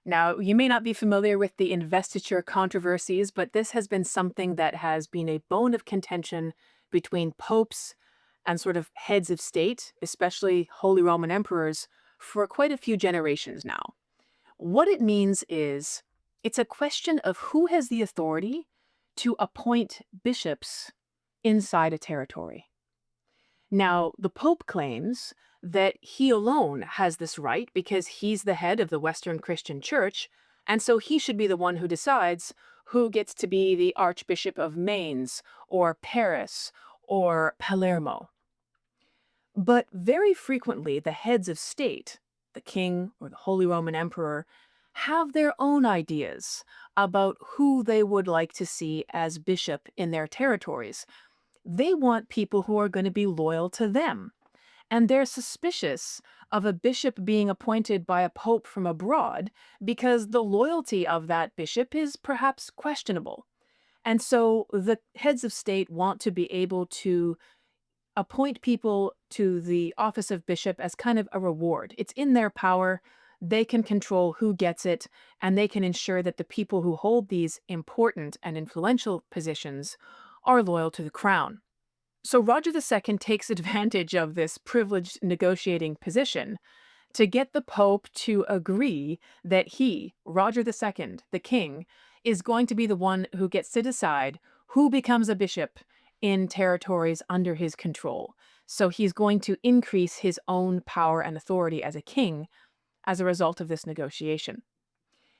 Now, you may not be familiar with the investiture controversies, but this has been something that has been a bone of contention between popes and sort of heads of state, especially Holy Roman emperors, for quite a few generations now. What it means is it's a question of who has the authority to appoint bishops inside a territory. Now, the Pope claims that he alone has this right because he's the head of the Western Christian Church, and so he should be the one who decides who gets to be the Archbishop of Mainz or Paris or Palermo. But very frequently, the heads of state, the king or the Holy Roman Emperor, have their own ideas about who they would like to see as bishop in their territories. They want people who are going to be loyal to them. And they're suspicious of a bishop being appointed by a pope from abroad because the loyalty of that bishop is perhaps questionable. And so the heads of state want to be able to appoint people to the office of bishop as kind of a reward. It's in their power. They can control who gets it, and they can ensure that the people who hold these important and influential positions are loyal to the crown. So Roger II takes advantage of this privileged negotiating position to get the Pope to agree that he, Roger II, the king, is going to be the one who gets to decide who becomes a bishop in territories under his control. So he's going to increase his own power and authority as a king as a result of this negotiation.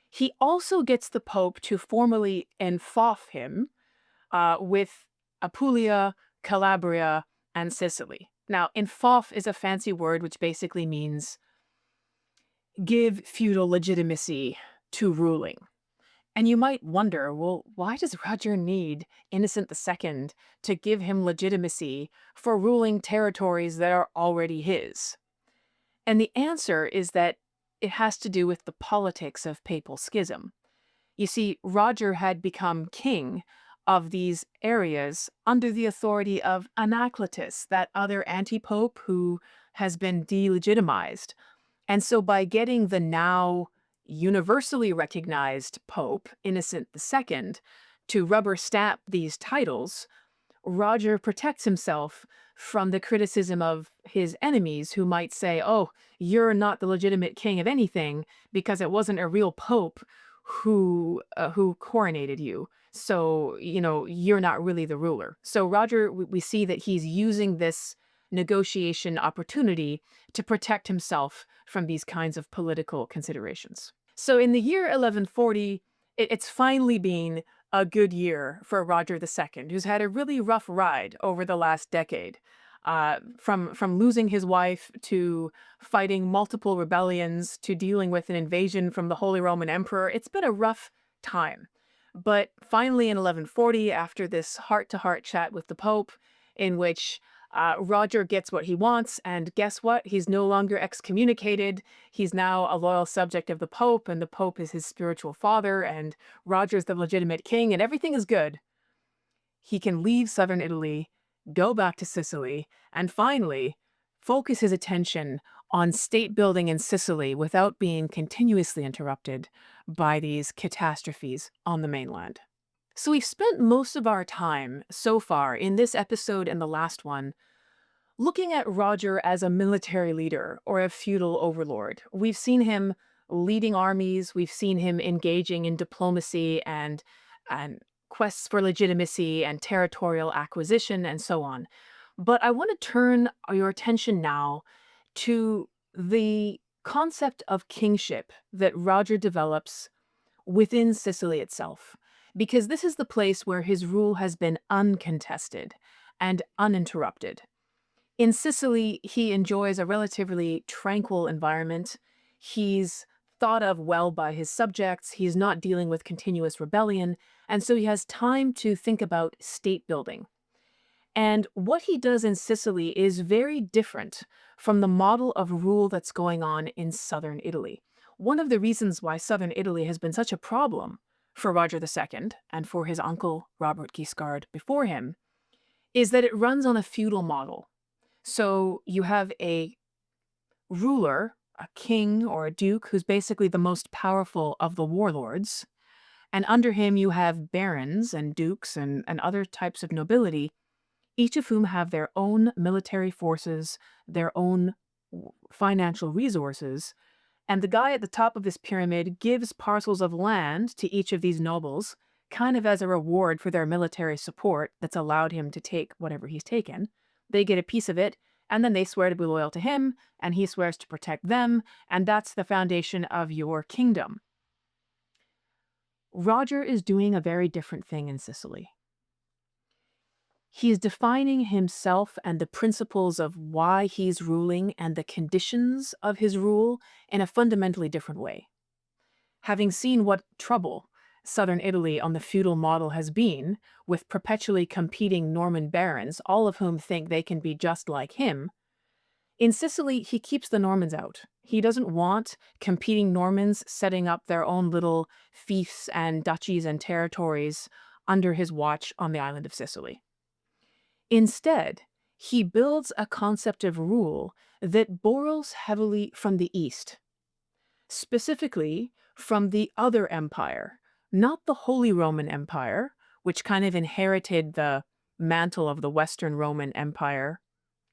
He also gets the Pope to formally enfoff him with Apulia, Calabria, and Sicily. Now, enfoff is a fancy word which basically means give feudal legitimacy to ruling. And you might wonder, well, why does Roger need Innocent II to give him legitimacy for ruling territories that are already his? And the answer is that it has to do with the politics of papal schism. You see, Roger had become king of these areas under the authority of Anacletus, that other anti-pope who has been delegitimized. And so by getting the now universally recognized Pope, Innocent II, to rubber stamp these titles, Roger protects himself from the criticism of his enemies who might say, oh, you're not the legitimate king of anything because it wasn't a real pope who coronated you. So, you're not really the ruler. So Roger, we see that he's using this negotiation opportunity to protect himself from these kinds of political considerations. So in the year 1140, it's finally been a good year for Roger II, who's had a really rough ride over the last decade. From losing his wife to fighting multiple rebellions to dealing with an invasion from the Holy Roman Emperor, it's been a rough time. But finally in 1140, after this heart-to-heart chat with the Pope, in which Roger gets what he wants, and guess what? He's no longer excommunicated. He's now a loyal subject of the Pope, and the Pope is his spiritual father, and Roger's the legitimate king, and everything is good. He can leave southern Italy, go back to Sicily, and finally focus his attention on state building in Sicily without being continuously interrupted by these catastrophes on the mainland. So we've spent most of our time so far in this episode and the last one looking at Roger as a military leader or a feudal overlord. We've seen him leading armies, we've seen him engaging in diplomacy and quests for legitimacy and territorial acquisition and so on. But I want to turn your attention now to the concept of kingship that Roger develops within Sicily itself, because this is the place where his rule has been uncontested and uninterrupted. In Sicily, he enjoys a relatively tranquil environment. He's thought of well by his subjects. He's not dealing with continuous rebellion, and so he has time to think about state building. And what he does in Sicily is very different from the model of rule that's going on in southern Italy. One of the reasons why southern Italy has been such a problem for Roger II and for his uncle Robert Guiscard before him is that it runs on a feudal model. So you have a ruler, a king or a duke, who's basically the most powerful of the warlords. And under him you have barons and dukes and other types of nobility, each of whom have their own military forces, their own financial resources, and the guy at the top of this pyramid gives parcels of land to each of these nobles, kind of as a reward for their military support that's allowed him to take whatever he's taken. They get a piece of it, and then they swear to be loyal to him, and he swears to protect them, and that's the foundation of your kingdom. Roger is doing a very different thing in Sicily. He is defining himself and the principles of why he's ruling and the conditions of his rule in a fundamentally different way. Having seen what trouble southern Italy on the feudal model has been, with perpetually competing Norman barons, all of whom think they can be just like him, in Sicily he keeps the Normans out. He doesn't want competing Normans setting up their own little fiefs and duchies and territories under his watch on the island of Sicily. Instead, he builds a concept of rule that borrows heavily from the East, specifically from the other empire, not the Holy Roman Empire, which kind of inherited the mantle of the Western Roman Empire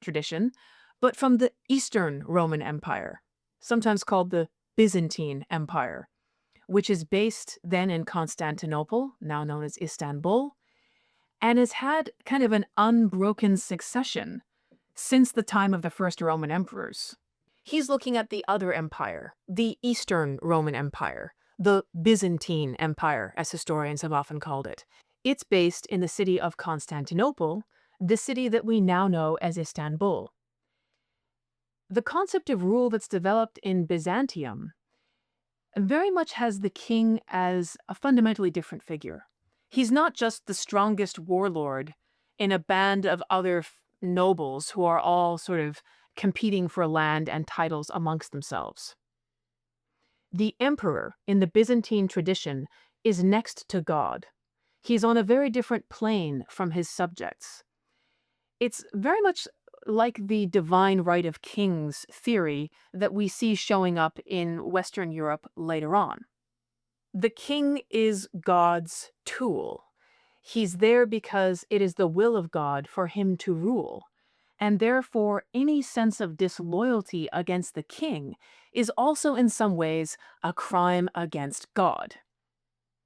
tradition, but from the Eastern Roman Empire, sometimes called the Byzantine Empire, which is based then in Constantinople, now known as Istanbul, and has had kind of an unbroken succession since the time of the first Roman emperors. He's looking at the other empire, the Eastern Roman Empire, the Byzantine Empire, as historians have often called it. It's based in the city of Constantinople, the city that we now know as Istanbul. The concept of rule that's developed in Byzantium very much has the king as a fundamentally different figure. He's not just the strongest warlord in a band of other nobles who are all sort of competing for land and titles amongst themselves. The emperor in the Byzantine tradition is next to God. He's on a very different plane from his subjects. It's very much like the divine right of kings theory that we see showing up in Western Europe later on. The king is God's tool. He's there because it is the will of God for him to rule, and therefore any sense of disloyalty against the king is also in some ways a crime against God.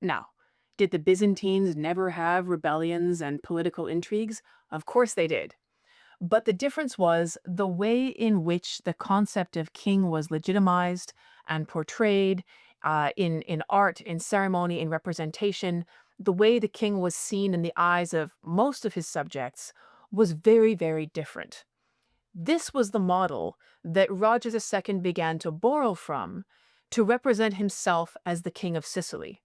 Now, did the Byzantines never have rebellions and political intrigues? Of course they did. But the difference was the way in which the concept of king was legitimized and portrayed in art, in ceremony, in representation. The way the king was seen in the eyes of most of his subjects was very, very different. This was the model that Roger II began to borrow from to represent himself as the king of Sicily.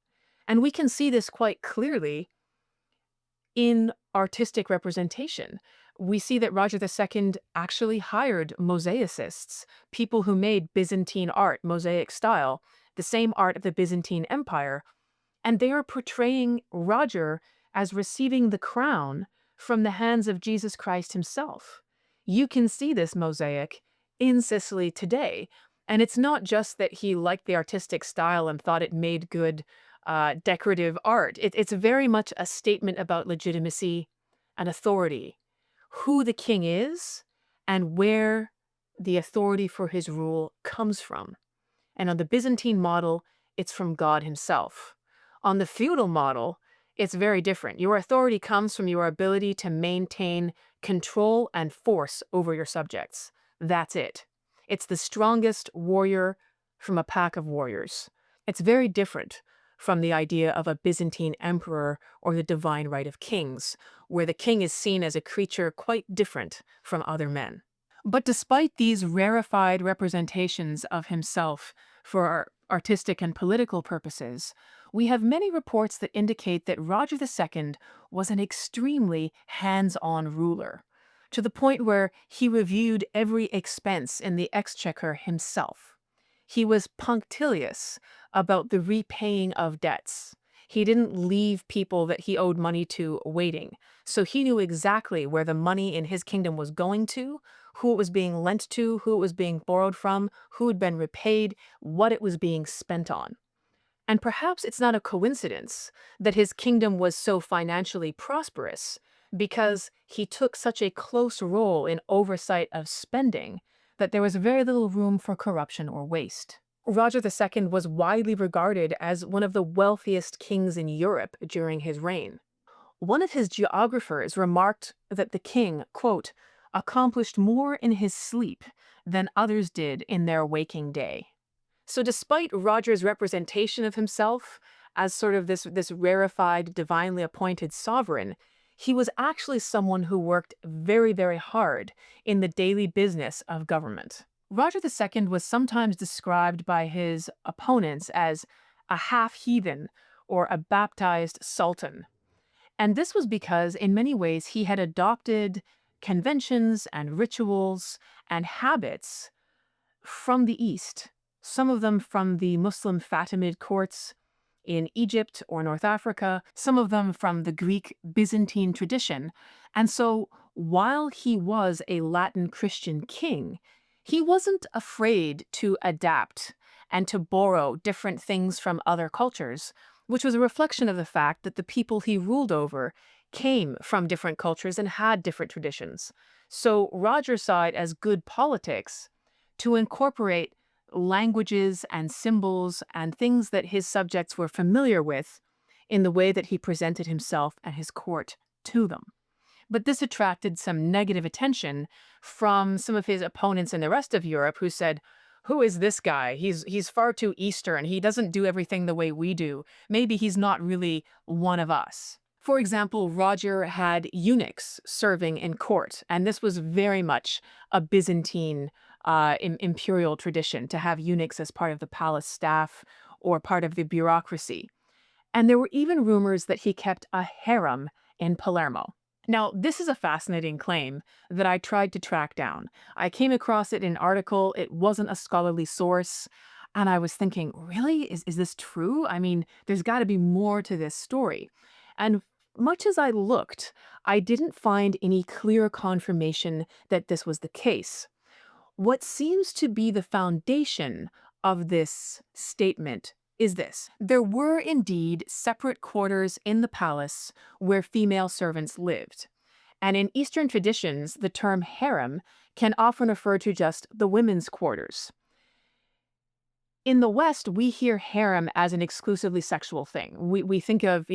And we can see this quite clearly in artistic representation. We see that Roger II actually hired mosaicists, people who made Byzantine art, mosaic style, the same art of the Byzantine Empire, and they are portraying Roger as receiving the crown from the hands of Jesus Christ himself. You can see this mosaic in Sicily today, and it's not just that he liked the artistic style and thought it made good decorative art. It's very much a statement about legitimacy and authority, who the king is, and where the authority for his rule comes from. And on the Byzantine model, it's from God himself. On the feudal model, it's very different. Your authority comes from your ability to maintain control and force over your subjects. That's it. It's the strongest warrior from a pack of warriors. It's very different from the idea of a Byzantine emperor or the divine right of kings, where the king is seen as a creature quite different from other men. But despite these rarefied representations of himself for artistic and political purposes, we have many reports that indicate that Roger II was an extremely hands-on ruler, to the point where he reviewed every expense in the exchequer himself. He was punctilious about the repaying of debts. He didn't leave people that he owed money to waiting, so he knew exactly where the money in his kingdom was going to, who it was being lent to, who it was being borrowed from, who had been repaid, what it was being spent on. And perhaps it's not a coincidence that his kingdom was so financially prosperous, because he took such a close role in oversight of spending that there was very little room for corruption or waste. Roger II was widely regarded as one of the wealthiest kings in Europe during his reign. One of his geographers remarked that the king, quote, accomplished more in his sleep than others did in their waking day. So despite Roger's representation of himself as sort of this rarefied, divinely appointed sovereign, he was actually someone who worked very, very hard in the daily business of government. Roger II was sometimes described by his opponents as a half-heathen or a baptized sultan. And this was because, in many ways, he had adopted conventions and rituals and habits from the East, some of them from the Muslim Fatimid courts in Egypt or North Africa, some of them from the Greek Byzantine tradition. And so, while he was a Latin Christian king, he wasn't afraid to adapt and to borrow different things from other cultures, which was a reflection of the fact that the people he ruled over came from different cultures and had different traditions. So Roger saw it as good politics to incorporate languages and symbols and things that his subjects were familiar with in the way that he presented himself and his court to them. But this attracted some negative attention from some of his opponents in the rest of Europe who said, who is this guy? He's far too Eastern. He doesn't do everything the way we do. Maybe he's not really one of us. For example, Roger had eunuchs serving in court, and this was very much a Byzantine imperial tradition to have eunuchs as part of the palace staff or part of the bureaucracy. And there were even rumors that he kept a harem in Palermo. Now, this is a fascinating claim that I tried to track down. I came across it in an article. It wasn't a scholarly source. And I was thinking, really? Is this true? I mean, there's got to be more to this story. And much as I looked, I didn't find any clear confirmation that this was the case. What seems to be the foundation of this statement is this. There were indeed separate quarters in the palace where female servants lived. And in Eastern traditions, the term harem can often refer to just the women's quarters. In the West, we hear harem as an exclusively sexual thing. We think of,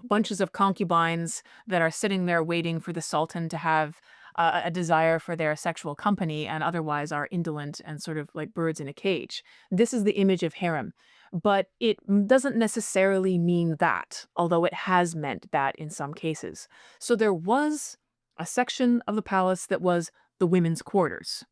bunches of concubines that are sitting there waiting for the sultan to have a desire for their sexual company and otherwise are indolent and sort of like birds in a cage. This is the image of harem. But it doesn't necessarily mean that, although it has meant that in some cases. So there was a section of the palace that was the women's quarters.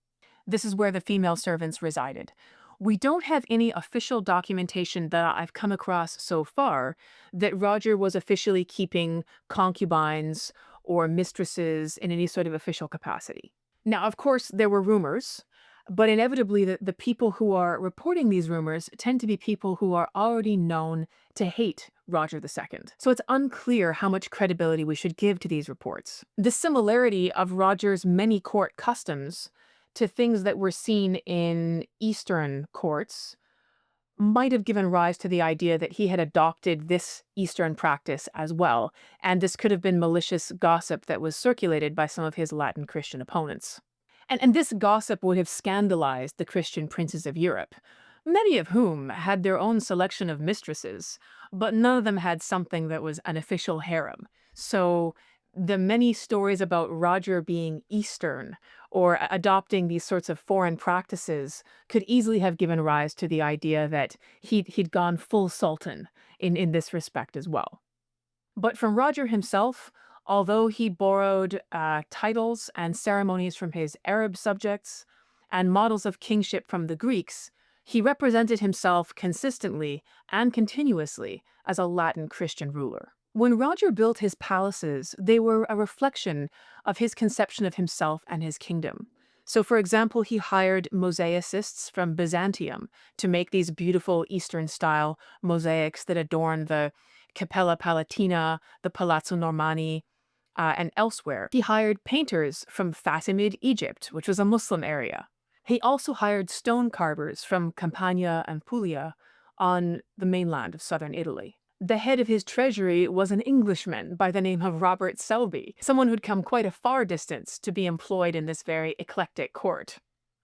This is where the female servants resided. We don't have any official documentation that I've come across so far that Roger was officially keeping concubines or mistresses in any sort of official capacity. Now, of course, there were rumors, but inevitably the people who are reporting these rumors tend to be people who are already known to hate Roger II. So it's unclear how much credibility we should give to these reports. The similarity of Roger's many court customs to things that were seen in Eastern courts might have given rise to the idea that he had adopted this Eastern practice as well, and this could have been malicious gossip that was circulated by some of his Latin Christian opponents. And this gossip would have scandalized the Christian princes of Europe, many of whom had their own selection of mistresses, but none of them had something that was an official harem. So the many stories about Roger being Eastern or adopting these sorts of foreign practices could easily have given rise to the idea that he'd gone full sultan in this respect as well. But from Roger himself, although he borrowed titles and ceremonies from his Arab subjects and models of kingship from the Greeks, he represented himself consistently and continuously as a Latin Christian ruler. When Roger built his palaces, they were a reflection of his conception of himself and his kingdom. So, for example, he hired mosaicists from Byzantium to make these beautiful Eastern-style mosaics that adorn the Cappella Palatina, the Palazzo Normanni, and elsewhere. He hired painters from Fatimid Egypt, which was a Muslim area. He also hired stone carvers from Campania and Puglia on the mainland of southern Italy. The head of his treasury was an Englishman by the name of Robert Selby, someone who'd come quite a far distance to be employed in this very eclectic court.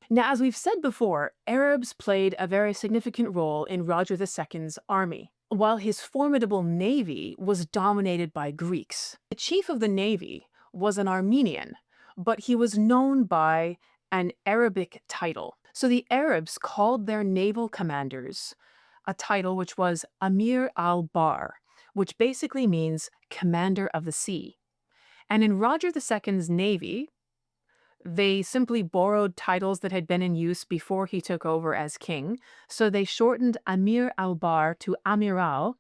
Now, as we've said before, Arabs played a very significant role in Roger II's army, while his formidable navy was dominated by Greeks. The chief of the navy was an Armenian, but he was known by an Arabic title. So the Arabs called their naval commanders a title which was Amir al-Bahr, which basically means commander of the sea. And in Roger II's navy, they simply borrowed titles that had been in use before he took over as king, so they shortened Amir al-Bahr to Amiral,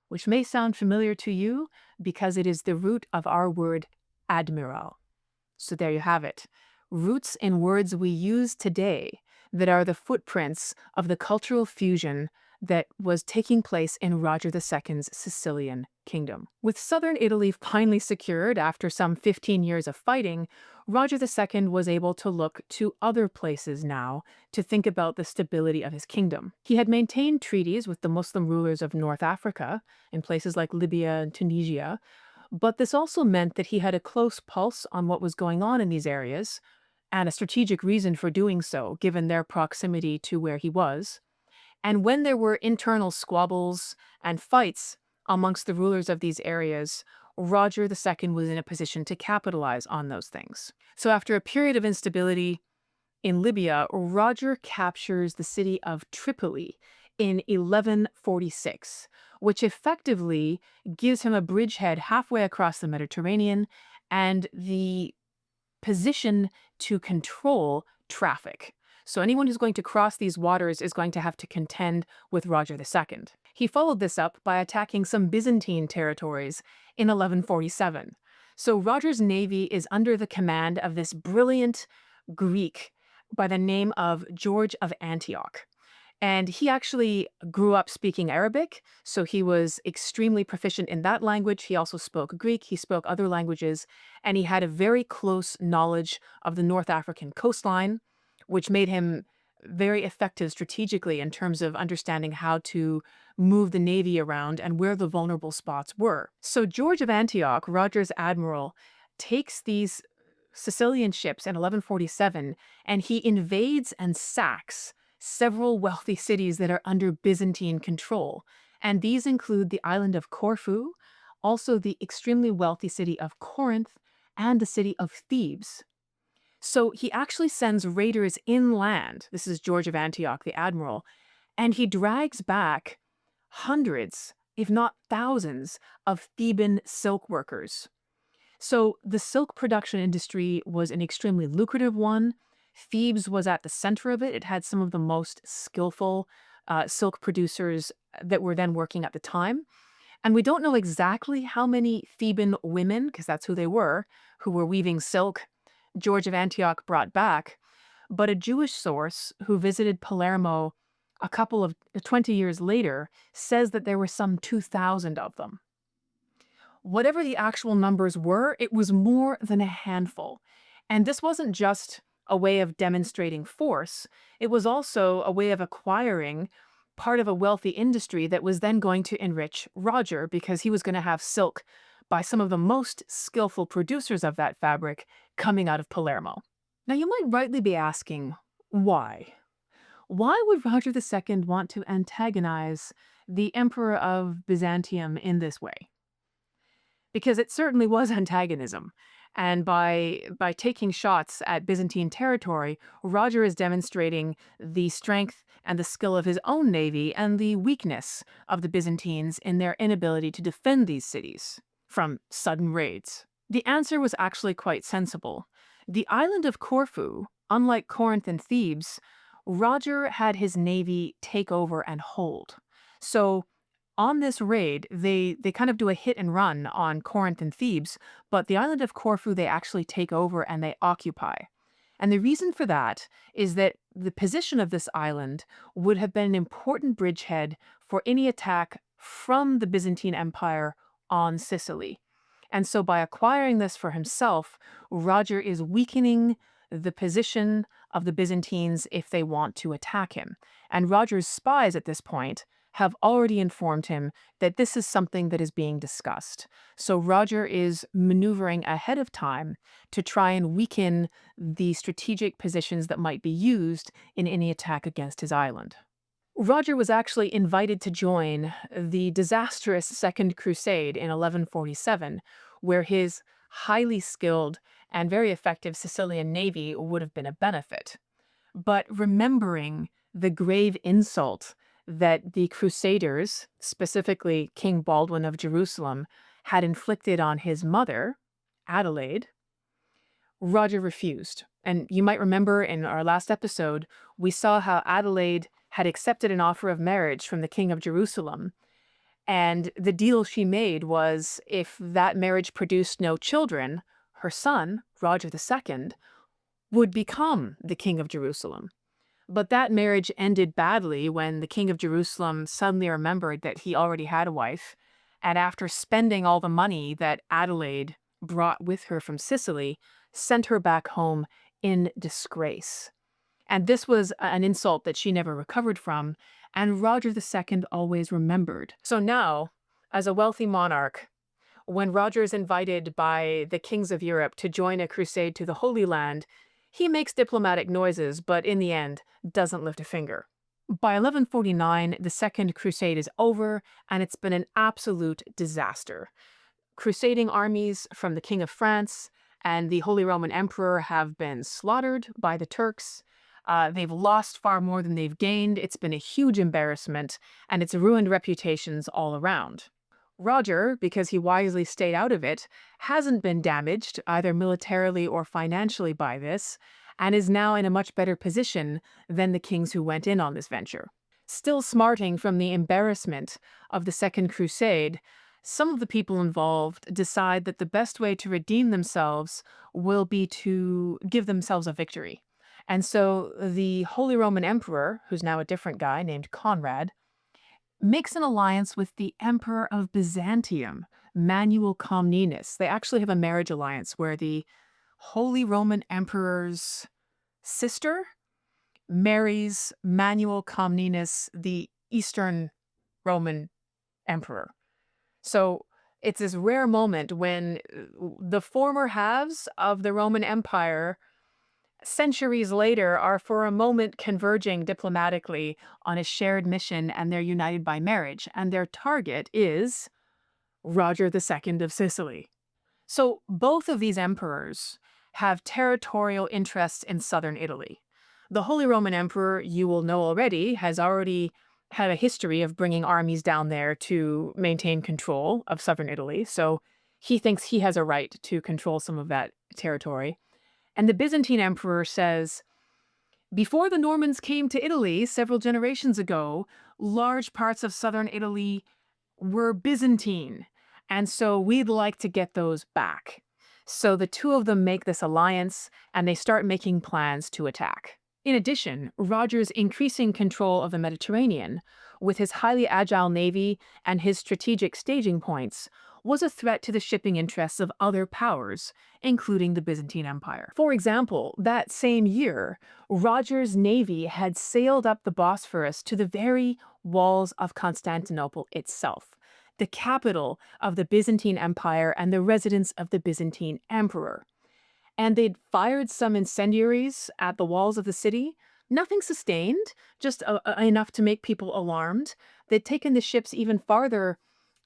which may sound familiar to you because it is the root of our word admiral. So there you have it. Roots in words we use today that are the footprints of the cultural fusion that was taking place in Roger II's Sicilian kingdom. With southern Italy finally secured after some 15 years of fighting, Roger II was able to look to other places now to think about the stability of his kingdom. He had maintained treaties with the Muslim rulers of North Africa in places like Libya and Tunisia, but this also meant that he had a close pulse on what was going on in these areas, and a strategic reason for doing so, given their proximity to where he was. And when there were internal squabbles and fights amongst the rulers of these areas, Roger II was in a position to capitalize on those things. So after a period of instability in Libya, Roger captures the city of Tripoli in 1146, which effectively gives him a bridgehead halfway across the Mediterranean and the position to control traffic. So anyone who's going to cross these waters is going to have to contend with Roger II. He followed this up by attacking some Byzantine territories in 1147. So Roger's navy is under the command of this brilliant Greek by the name of George of Antioch. And he actually grew up speaking Arabic, so he was extremely proficient in that language. He also spoke Greek, he spoke other languages, and he had a very close knowledge of the North African coastline, which made him very effective strategically in terms of understanding how to move the navy around and where the vulnerable spots were. So George of Antioch, Roger's admiral, takes these Sicilian ships in 1147, and he invades and sacks several wealthy cities that are under Byzantine control. And these include the island of Corfu, also the extremely wealthy city of Corinth, and the city of Thebes. So he actually sends raiders inland. This is George of Antioch, the admiral, and he drags back hundreds, if not thousands, of Theban silk workers. So the silk production industry was an extremely lucrative one. Thebes was at the center of it. It had some of the most skillful silk producers that were then working at the time. And we don't know exactly how many Theban women, because that's who they were, who were weaving silk, George of Antioch brought back. But a Jewish source who visited Palermo a couple of 20 years later says that there were some 2,000 of them. Whatever the actual numbers were, it was more than a handful. And this wasn't just a way of demonstrating force. It was also a way of acquiring part of a wealthy industry that was then going to enrich Roger because he was going to have silk by some of the most skillful producers of that fabric coming out of Palermo. Now, you might rightly be asking, why? Why would Roger II want to antagonize the Emperor of Byzantium in this way? Because it certainly was antagonism. And by taking shots at Byzantine territory, Roger is demonstrating the strength and the skill of his own navy and the weakness of the Byzantines in their inability to defend these cities from sudden raids. The answer was actually quite sensible. The island of Corfu, unlike Corinth and Thebes, Roger had his navy take over and hold. So on this raid, they kind of do a hit and run on Corinth and Thebes, but the island of Corfu they actually take over and they occupy. And the reason for that is that the position of this island would have been an important bridgehead for any attack from the Byzantine Empire on Sicily. And so by acquiring this for himself, Roger is weakening the position of the Byzantines if they want to attack him. And Roger's spies at this point have already informed him that this is something that is being discussed. So Roger is maneuvering ahead of time to try and weaken the strategic positions that might be used in any attack against his island. Roger was actually invited to join the disastrous Second Crusade in 1147, where his highly skilled and very effective Sicilian navy would have been a benefit. But remembering the grave insult that the Crusaders, specifically King Baldwin of Jerusalem, had inflicted on his mother, Adelaide, Roger refused. And you might remember in our last episode, we saw how Adelaide had accepted an offer of marriage from the King of Jerusalem. And the deal she made was if that marriage produced no children, her son, Roger II, would become the King of Jerusalem. But that marriage ended badly when the King of Jerusalem suddenly remembered that he already had a wife. And after spending all the money that Adelaide brought with her from Sicily, sent her back home in disgrace. And this was an insult that she never recovered from, and Roger II always remembered. So now, as a wealthy monarch, when Roger is invited by the kings of Europe to join a crusade to the Holy Land, he makes diplomatic noises, but in the end, doesn't lift a finger. By 1149, the Second Crusade is over, and it's been an absolute disaster. Crusading armies from the King of France and the Holy Roman Emperor have been slaughtered by the Turks. They've lost far more than they've gained. It's been a huge embarrassment, and it's ruined reputations all around. Roger, because he wisely stayed out of it, hasn't been damaged either militarily or financially by this, and is now in a much better position than the kings who went in on this venture. Still smarting from the embarrassment of the Second Crusade, some of the people involved decide that the best way to redeem themselves will be to give themselves a victory. And so the Holy Roman Emperor, who's now a different guy named Conrad, makes an alliance with the Emperor of Byzantium, Manuel Comnenus. They actually have a marriage alliance where the Holy Roman Emperor's sister marries Manuel Comnenus, the Eastern Roman Emperor. So it's this rare moment when the former halves of the Roman Empire centuries later are for a moment converging diplomatically on a shared mission, and they're united by marriage, and their target is Roger II of Sicily. So both of these emperors have territorial interests in southern Italy. The Holy Roman Emperor, you will know already, has already had a history of bringing armies down there to maintain control of southern Italy, so he thinks he has a right to control some of that territory. And the Byzantine emperor says, before the Normans came to Italy several generations ago, large parts of southern Italy were Byzantine, and so we'd like to get those back. So the two of them make this alliance, and they start making plans to attack. In addition, Roger's increasing control of the Mediterranean, with his highly agile navy and his strategic staging points, was a threat to the shipping interests of other powers, including the Byzantine Empire. For example, that same year, Roger's navy had sailed up the Bosphorus to the very walls of Constantinople itself, the capital of the Byzantine Empire and the residence of the Byzantine Emperor. And they'd fired some incendiaries at the walls of the city. Nothing sustained, just enough to make people alarmed. They'd taken the ships even farther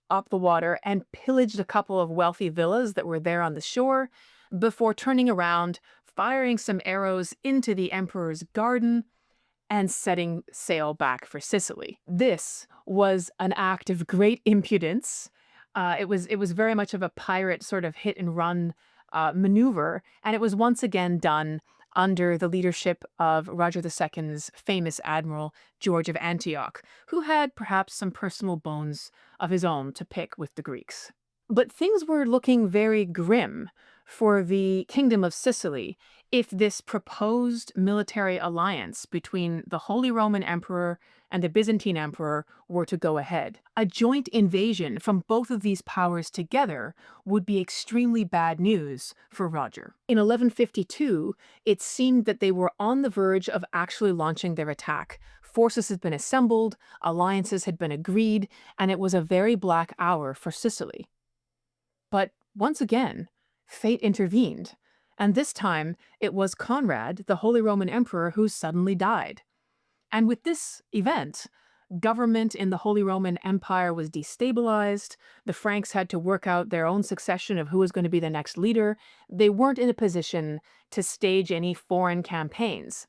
up the water and pillaged a couple of wealthy villas that were there on the shore before turning around, firing some arrows into the emperor's garden, and setting sail back for Sicily. This was an act of great impudence. It was very much of a pirate sort of hit and run maneuver, and it was once again done under the leadership of Roger II's famous admiral, George of Antioch, who had perhaps some personal bones of his own to pick with the Greeks. But things were looking very grim for the Kingdom of Sicily if this proposed military alliance between the Holy Roman Emperor and the Byzantine emperor were to go ahead. A joint invasion from both of these powers together would be extremely bad news for Roger. In 1152, it seemed that they were on the verge of actually launching their attack. Forces had been assembled, alliances had been agreed, and it was a very black hour for Sicily. But once again, fate intervened, and this time it was Conrad, the Holy Roman Emperor, who suddenly died. And with this event, government in the Holy Roman Empire was destabilized. The Franks had to work out their own succession of who was going to be the next leader. They weren't in a position to stage any foreign campaigns.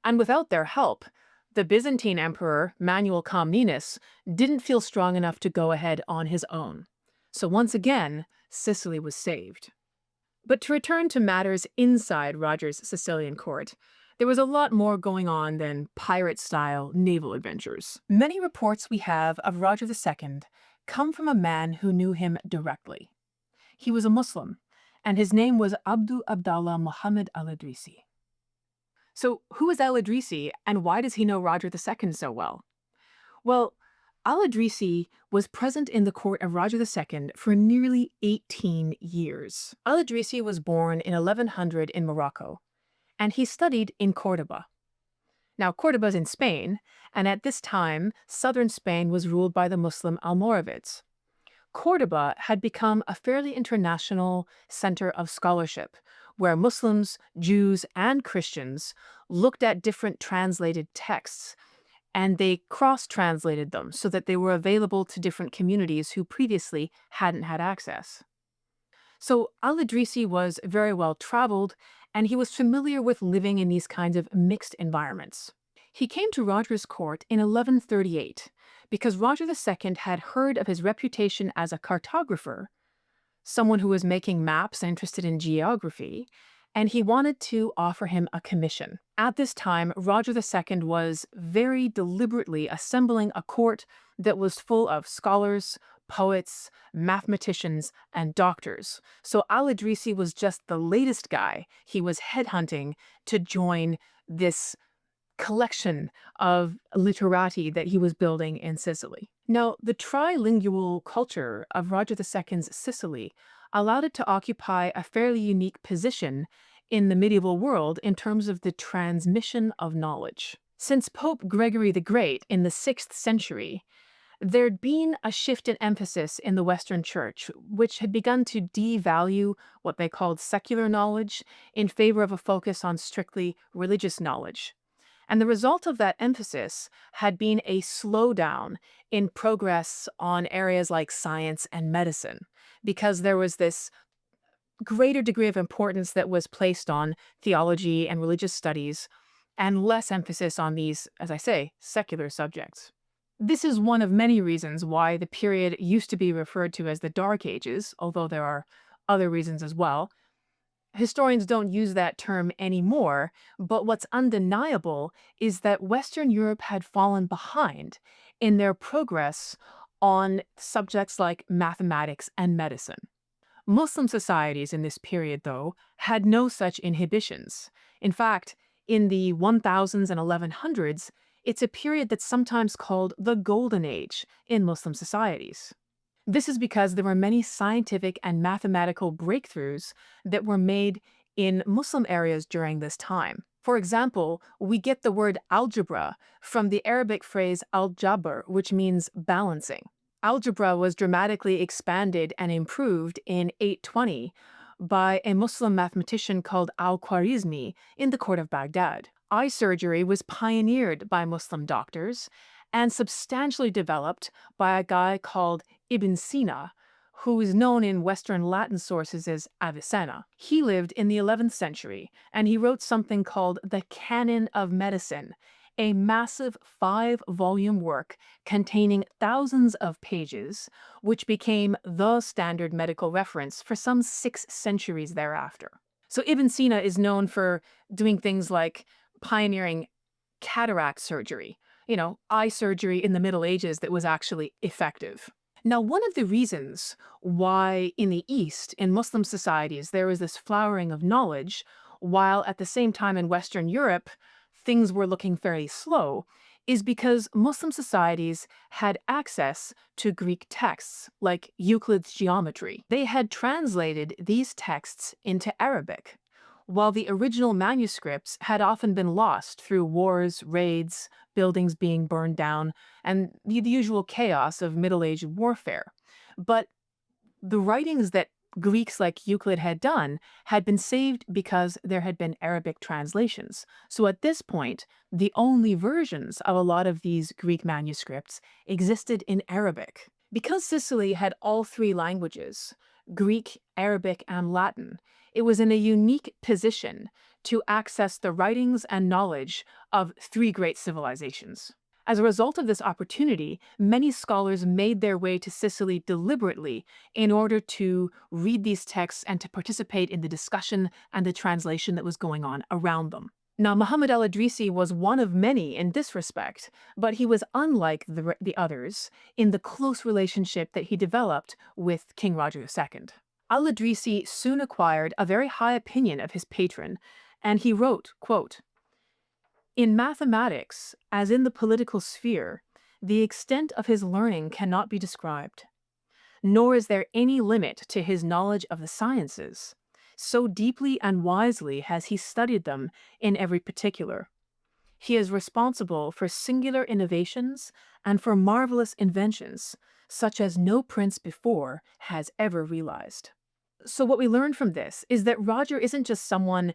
And without their help, the Byzantine Emperor, Manuel Comnenus, didn't feel strong enough to go ahead on his own. So once again, Sicily was saved. But to return to matters inside Roger's Sicilian court, there was a lot more going on than pirate-style naval adventures. Many reports we have of Roger II come from a man who knew him directly. He was a Muslim, and his name was Abdu Abdallah Muhammad al-Idrisi. So who is al-Idrisi, and why does he know Roger II so well? Well, al-Idrisi was present in the court of Roger II for nearly 18 years. Al-Idrisi was born in 1100 in Morocco, and he studied in Cordoba. Now, Cordoba's in Spain, and at this time, southern Spain was ruled by the Muslim Almoravids. Cordoba had become a fairly international center of scholarship, where Muslims, Jews, and Christians looked at different translated texts, and they cross-translated them so that they were available to different communities who previously hadn't had access. So al-Idrisi was very well traveled, and he was familiar with living in these kinds of mixed environments. He came to Roger's court in 1138 because Roger II had heard of his reputation as a cartographer, someone who was making maps and interested in geography, and he wanted to offer him a commission. At this time, Roger II was very deliberately assembling a court that was full of scholars, poets, mathematicians, and doctors. So al-Idrisi was just the latest guy he was headhunting to join this collection of literati that he was building in Sicily. Now, the trilingual culture of Roger II's Sicily allowed it to occupy a fairly unique position in the medieval world in terms of the transmission of knowledge. Since Pope Gregory the Great in the 6th century, there'd been a shift in emphasis in the Western Church, which had begun to devalue what they called secular knowledge in favor of a focus on strictly religious knowledge. And the result of that emphasis had been a slowdown in progress on areas like science and medicine, because there was this greater degree of importance that was placed on theology and religious studies, and less emphasis on these, as I say, secular subjects. This is one of many reasons why the period used to be referred to as the Dark Ages, although there are other reasons as well. Historians don't use that term anymore, but what's undeniable is that Western Europe had fallen behind in their progress on subjects like mathematics and medicine. Muslim societies in this period, though, had no such inhibitions. In fact, in the 1000s and 1100s, it's a period that's sometimes called the Golden Age in Muslim societies. This is because there were many scientific and mathematical breakthroughs that were made in Muslim areas during this time. For example, we get the word algebra from the Arabic phrase al-jabr, which means balancing. Algebra was dramatically expanded and improved in 820 by a Muslim mathematician called al-Khwarizmi in the court of Baghdad. Eye surgery was pioneered by Muslim doctors and substantially developed by a guy called Ibn Sina, who is known in Western Latin sources as Avicenna. He lived in the 11th century, and he wrote something called the Canon of Medicine, a massive 5-volume work containing thousands of pages, which became the standard medical reference for some 6 centuries thereafter. So Ibn Sina is known for doing things like pioneering cataract surgery, eye surgery in the Middle Ages that was actually effective. Now, one of the reasons why in the East, in Muslim societies, there was this flowering of knowledge, while at the same time in Western Europe, things were looking fairly slow, is because Muslim societies had access to Greek texts, like Euclid's geometry. They had translated these texts into Arabic, while the original manuscripts had often been lost through wars, raids, buildings being burned down, and the usual chaos of Middle Age warfare. But the writings that Greeks like Euclid had done had been saved because there had been Arabic translations. So at this point, the only versions of a lot of these Greek manuscripts existed in Arabic. Because Sicily had all three languages, Greek, Arabic, and Latin, it was in a unique position to access the writings and knowledge of three great civilizations. As a result of this opportunity, many scholars made their way to Sicily deliberately in order to read these texts and to participate in the discussion and the translation that was going on around them. Now, Muhammad al-Idrisi was one of many in this respect, but he was unlike the others in the close relationship that he developed with King Roger II. Al-Idrisi soon acquired a very high opinion of his patron, and he wrote, quote, "In mathematics, as in the political sphere, the extent of his learning cannot be described, nor is there any limit to his knowledge of the sciences. So deeply and wisely has he studied them in every particular. He is responsible for singular innovations and for marvelous inventions, such as no prince before has ever realized." So what we learn from this is that Roger isn't just someone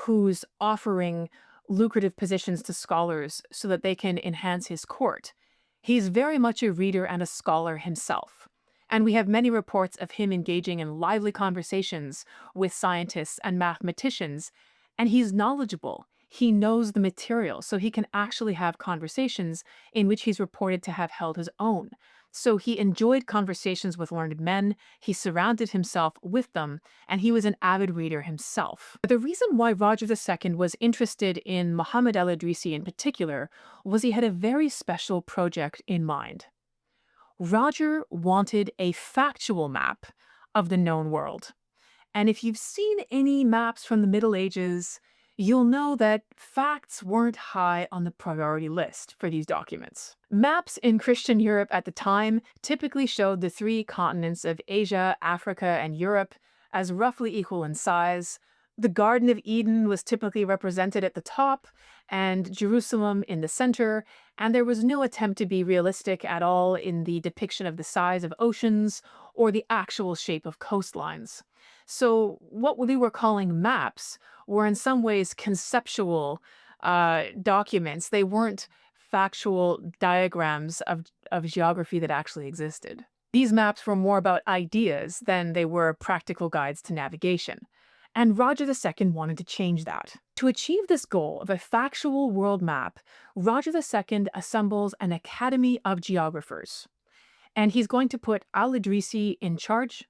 who's offering lucrative positions to scholars so that they can enhance his court. He's very much a reader and a scholar himself. And we have many reports of him engaging in lively conversations with scientists and mathematicians, and he's knowledgeable. He knows the material, so he can actually have conversations in which he's reported to have held his own. So he enjoyed conversations with learned men, he surrounded himself with them, and he was an avid reader himself. But the reason why Roger II was interested in Muhammad al-Idrisi in particular was he had a very special project in mind. Roger wanted a factual map of the known world. And if you've seen any maps from the Middle Ages, you'll know that facts weren't high on the priority list for these documents. Maps in Christian Europe at the time typically showed the three continents of Asia, Africa, and Europe as roughly equal in size. The Garden of Eden was typically represented at the top, and Jerusalem in the center, and there was no attempt to be realistic at all in the depiction of the size of oceans or the actual shape of coastlines. So what we were calling maps were in some ways conceptual documents. They weren't factual diagrams of geography that actually existed. These maps were more about ideas than they were practical guides to navigation. And Roger II wanted to change that. To achieve this goal of a factual world map, Roger II assembles an academy of geographers. And he's going to put al-Idrisi in charge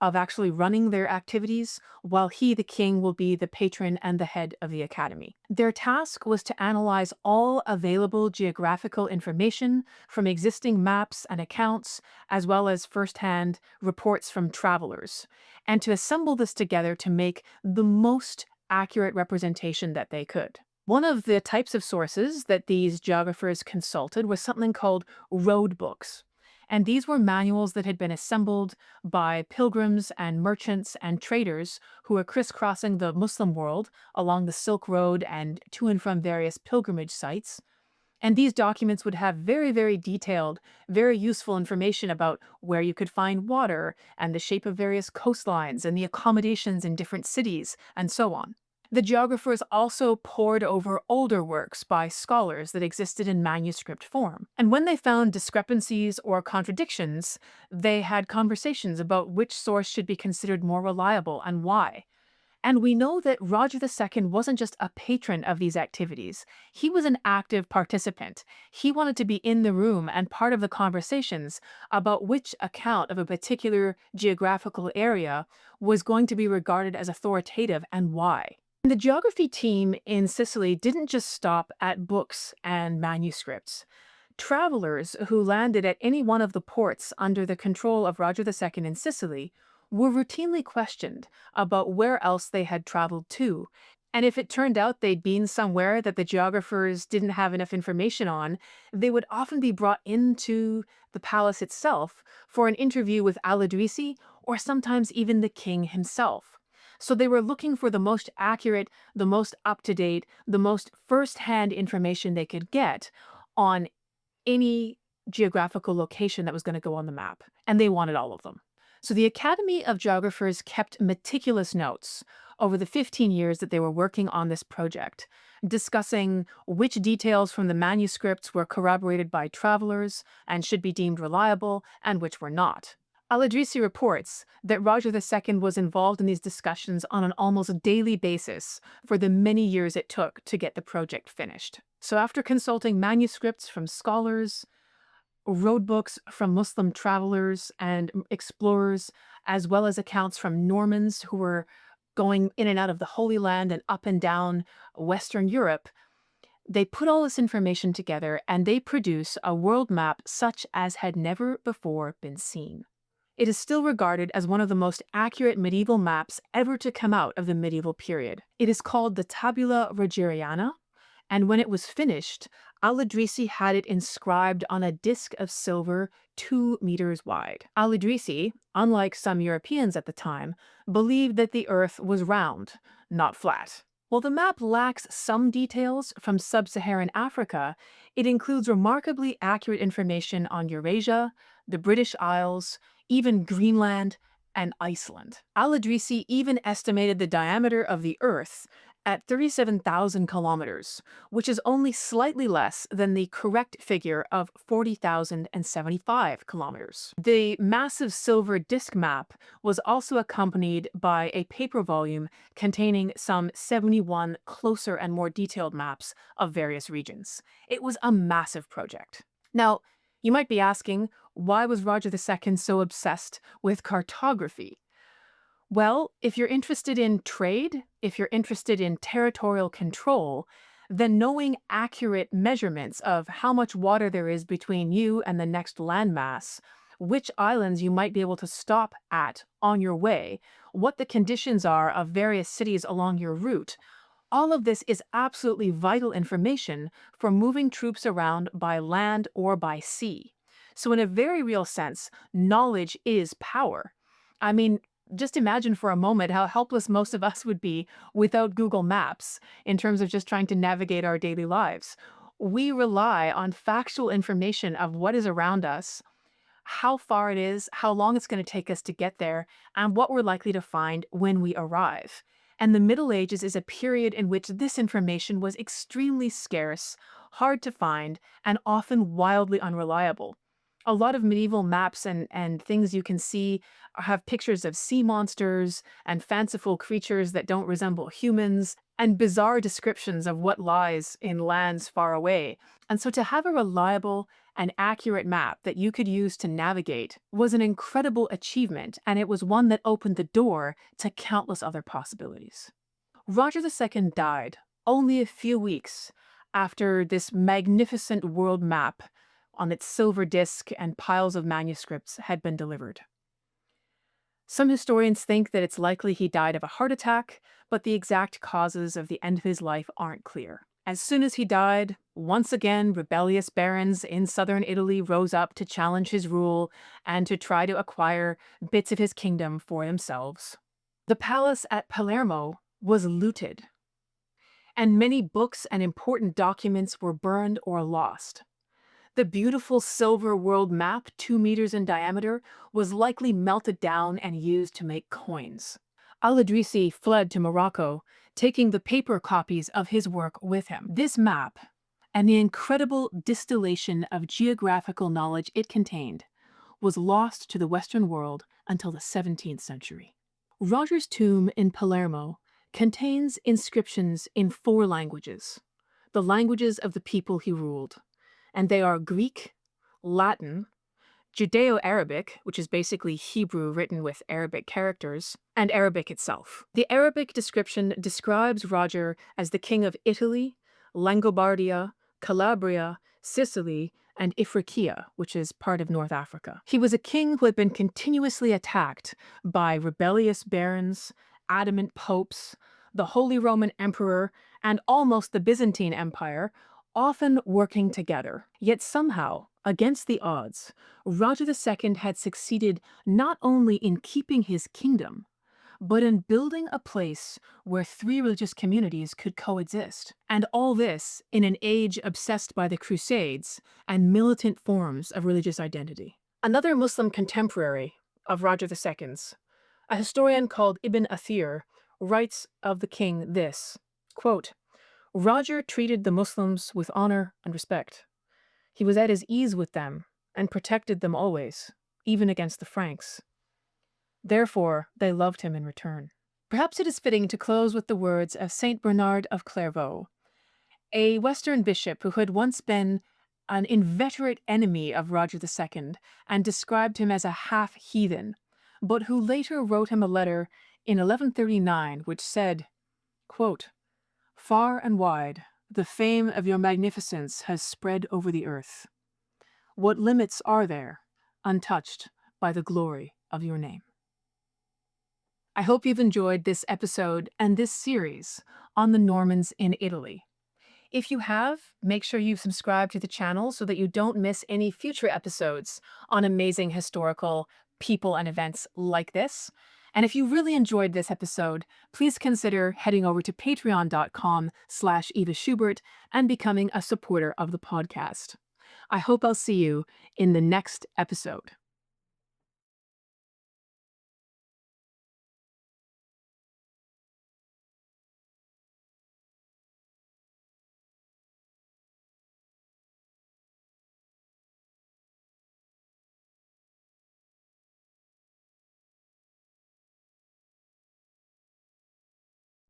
of actually running their activities, while he, the king, will be the patron and the head of the academy. Their task was to analyze all available geographical information from existing maps and accounts, as well as firsthand reports from travelers, and to assemble this together to make the most accurate representation that they could. One of the types of sources that these geographers consulted was something called road books. And these were manuals that had been assembled by pilgrims and merchants and traders who were crisscrossing the Muslim world along the Silk Road and to and from various pilgrimage sites. And these documents would have very, very detailed, very useful information about where you could find water and the shape of various coastlines and the accommodations in different cities and so on. The geographers also pored over older works by scholars that existed in manuscript form. And when they found discrepancies or contradictions, they had conversations about which source should be considered more reliable and why. And we know that Roger II wasn't just a patron of these activities. He was an active participant. He wanted to be in the room and part of the conversations about which account of a particular geographical area was going to be regarded as authoritative and why. The geography team in Sicily didn't just stop at books and manuscripts. Travelers who landed at any one of the ports under the control of Roger II in Sicily were routinely questioned about where else they had traveled to, And if it turned out they'd been somewhere that the geographers didn't have enough information on, they would often be brought into the palace itself for an interview with al-Idrisi or sometimes even the king himself. So they were looking for the most accurate, the most up-to-date, the most first-hand information they could get on any geographical location that was going to go on the map, and they wanted all of them. So the Academy of Geographers kept meticulous notes over the 15 years that they were working on this project, discussing which details from the manuscripts were corroborated by travelers and should be deemed reliable and which were not. Al-Idrisi reports that Roger II was involved in these discussions on an almost daily basis for the many years it took to get the project finished. So after consulting manuscripts from scholars, road books from Muslim travelers and explorers, as well as accounts from Normans who were going in and out of the Holy Land and up and down Western Europe, they put all this information together and they produce a world map such as had never before been seen. It is still regarded as one of the most accurate medieval maps ever to come out of the medieval period. It is called the Tabula Rogeriana, and when it was finished, Al-Idrisi had it inscribed on a disc of silver 2 meters wide. Al-Idrisi, unlike some Europeans at the time, believed that the Earth was round, not flat. While the map lacks some details from sub-Saharan Africa, it includes remarkably accurate information on Eurasia, the British Isles, even Greenland, and Iceland. Al-Idrisi even estimated the diameter of the Earth at 37,000 kilometers, which is only slightly less than the correct figure of 40,075 kilometers. The massive silver disc map was also accompanied by a paper volume containing some 71 closer and more detailed maps of various regions. It was a massive project. Now, you might be asking, why was Roger II so obsessed with cartography? Well, if you're interested in trade, if you're interested in territorial control, then knowing accurate measurements of how much water there is between you and the next landmass, which islands you might be able to stop at on your way, what the conditions are of various cities along your route, all of this is absolutely vital information for moving troops around by land or by sea. So in a very real sense, knowledge is power. I mean, just imagine for a moment how helpless most of us would be without Google Maps in terms of just trying to navigate our daily lives. We rely on factual information of what is around us, how far it is, how long it's going to take us to get there, and what we're likely to find when we arrive. And the Middle Ages is a period in which this information was extremely scarce, hard to find, and often wildly unreliable. A lot of medieval maps and things you can see have pictures of sea monsters and fanciful creatures that don't resemble humans and bizarre descriptions of what lies in lands far away. And so to have a reliable and accurate map that you could use to navigate was an incredible achievement, and it was one that opened the door to countless other possibilities. Roger II died only a few weeks after this magnificent world map on its silver disc and piles of manuscripts had been delivered. Some historians think that it's likely he died of a heart attack, but the exact causes of the end of his life aren't clear. As soon as he died, once again, rebellious barons in southern Italy rose up to challenge his rule and to try to acquire bits of his kingdom for themselves. The palace at Palermo was looted, and many books and important documents were burned or lost. The beautiful silver world map, 2 meters in diameter, was likely melted down and used to make coins. Al-Idrisi fled to Morocco, taking the paper copies of his work with him. This map, and the incredible distillation of geographical knowledge it contained, was lost to the Western world until the 17th century. Roger's tomb in Palermo contains inscriptions in 4 languages, the languages of the people he ruled, and they are Greek, Latin, Judeo-Arabic, which is basically Hebrew written with Arabic characters, and Arabic itself. The Arabic description describes Roger as the king of Italy, Langobardia, Calabria, Sicily, and Ifriqiya, which is part of North Africa. He was a king who had been continuously attacked by rebellious barons, adamant popes, the Holy Roman Emperor, and almost the Byzantine Empire, often working together. Yet somehow, against the odds, Roger II had succeeded not only in keeping his kingdom, but in building a place where three religious communities could coexist. And all this in an age obsessed by the Crusades and militant forms of religious identity. Another Muslim contemporary of Roger II's, a historian called Ibn Athir, writes of the king this, quote, Roger treated the Muslims with honor and respect. He was at his ease with them and protected them always, even against the Franks. Therefore, they loved him in return. Perhaps it is fitting to close with the words of Saint Bernard of Clairvaux, a Western bishop who had once been an inveterate enemy of Roger II and described him as a half-heathen, but who later wrote him a letter in 1139 which said, quote, Far and wide, the fame of your magnificence has spread over the earth. What limits are there, untouched by the glory of your name? I hope you've enjoyed this episode and this series on the Normans in Italy. If you have, make sure you subscribe to the channel so that you don't miss any future episodes on amazing historical people and events like this. And if you really enjoyed this episode, please consider heading over to patreon.com/Eva Schubert and becoming a supporter of the podcast. I hope I'll see you in the next episode.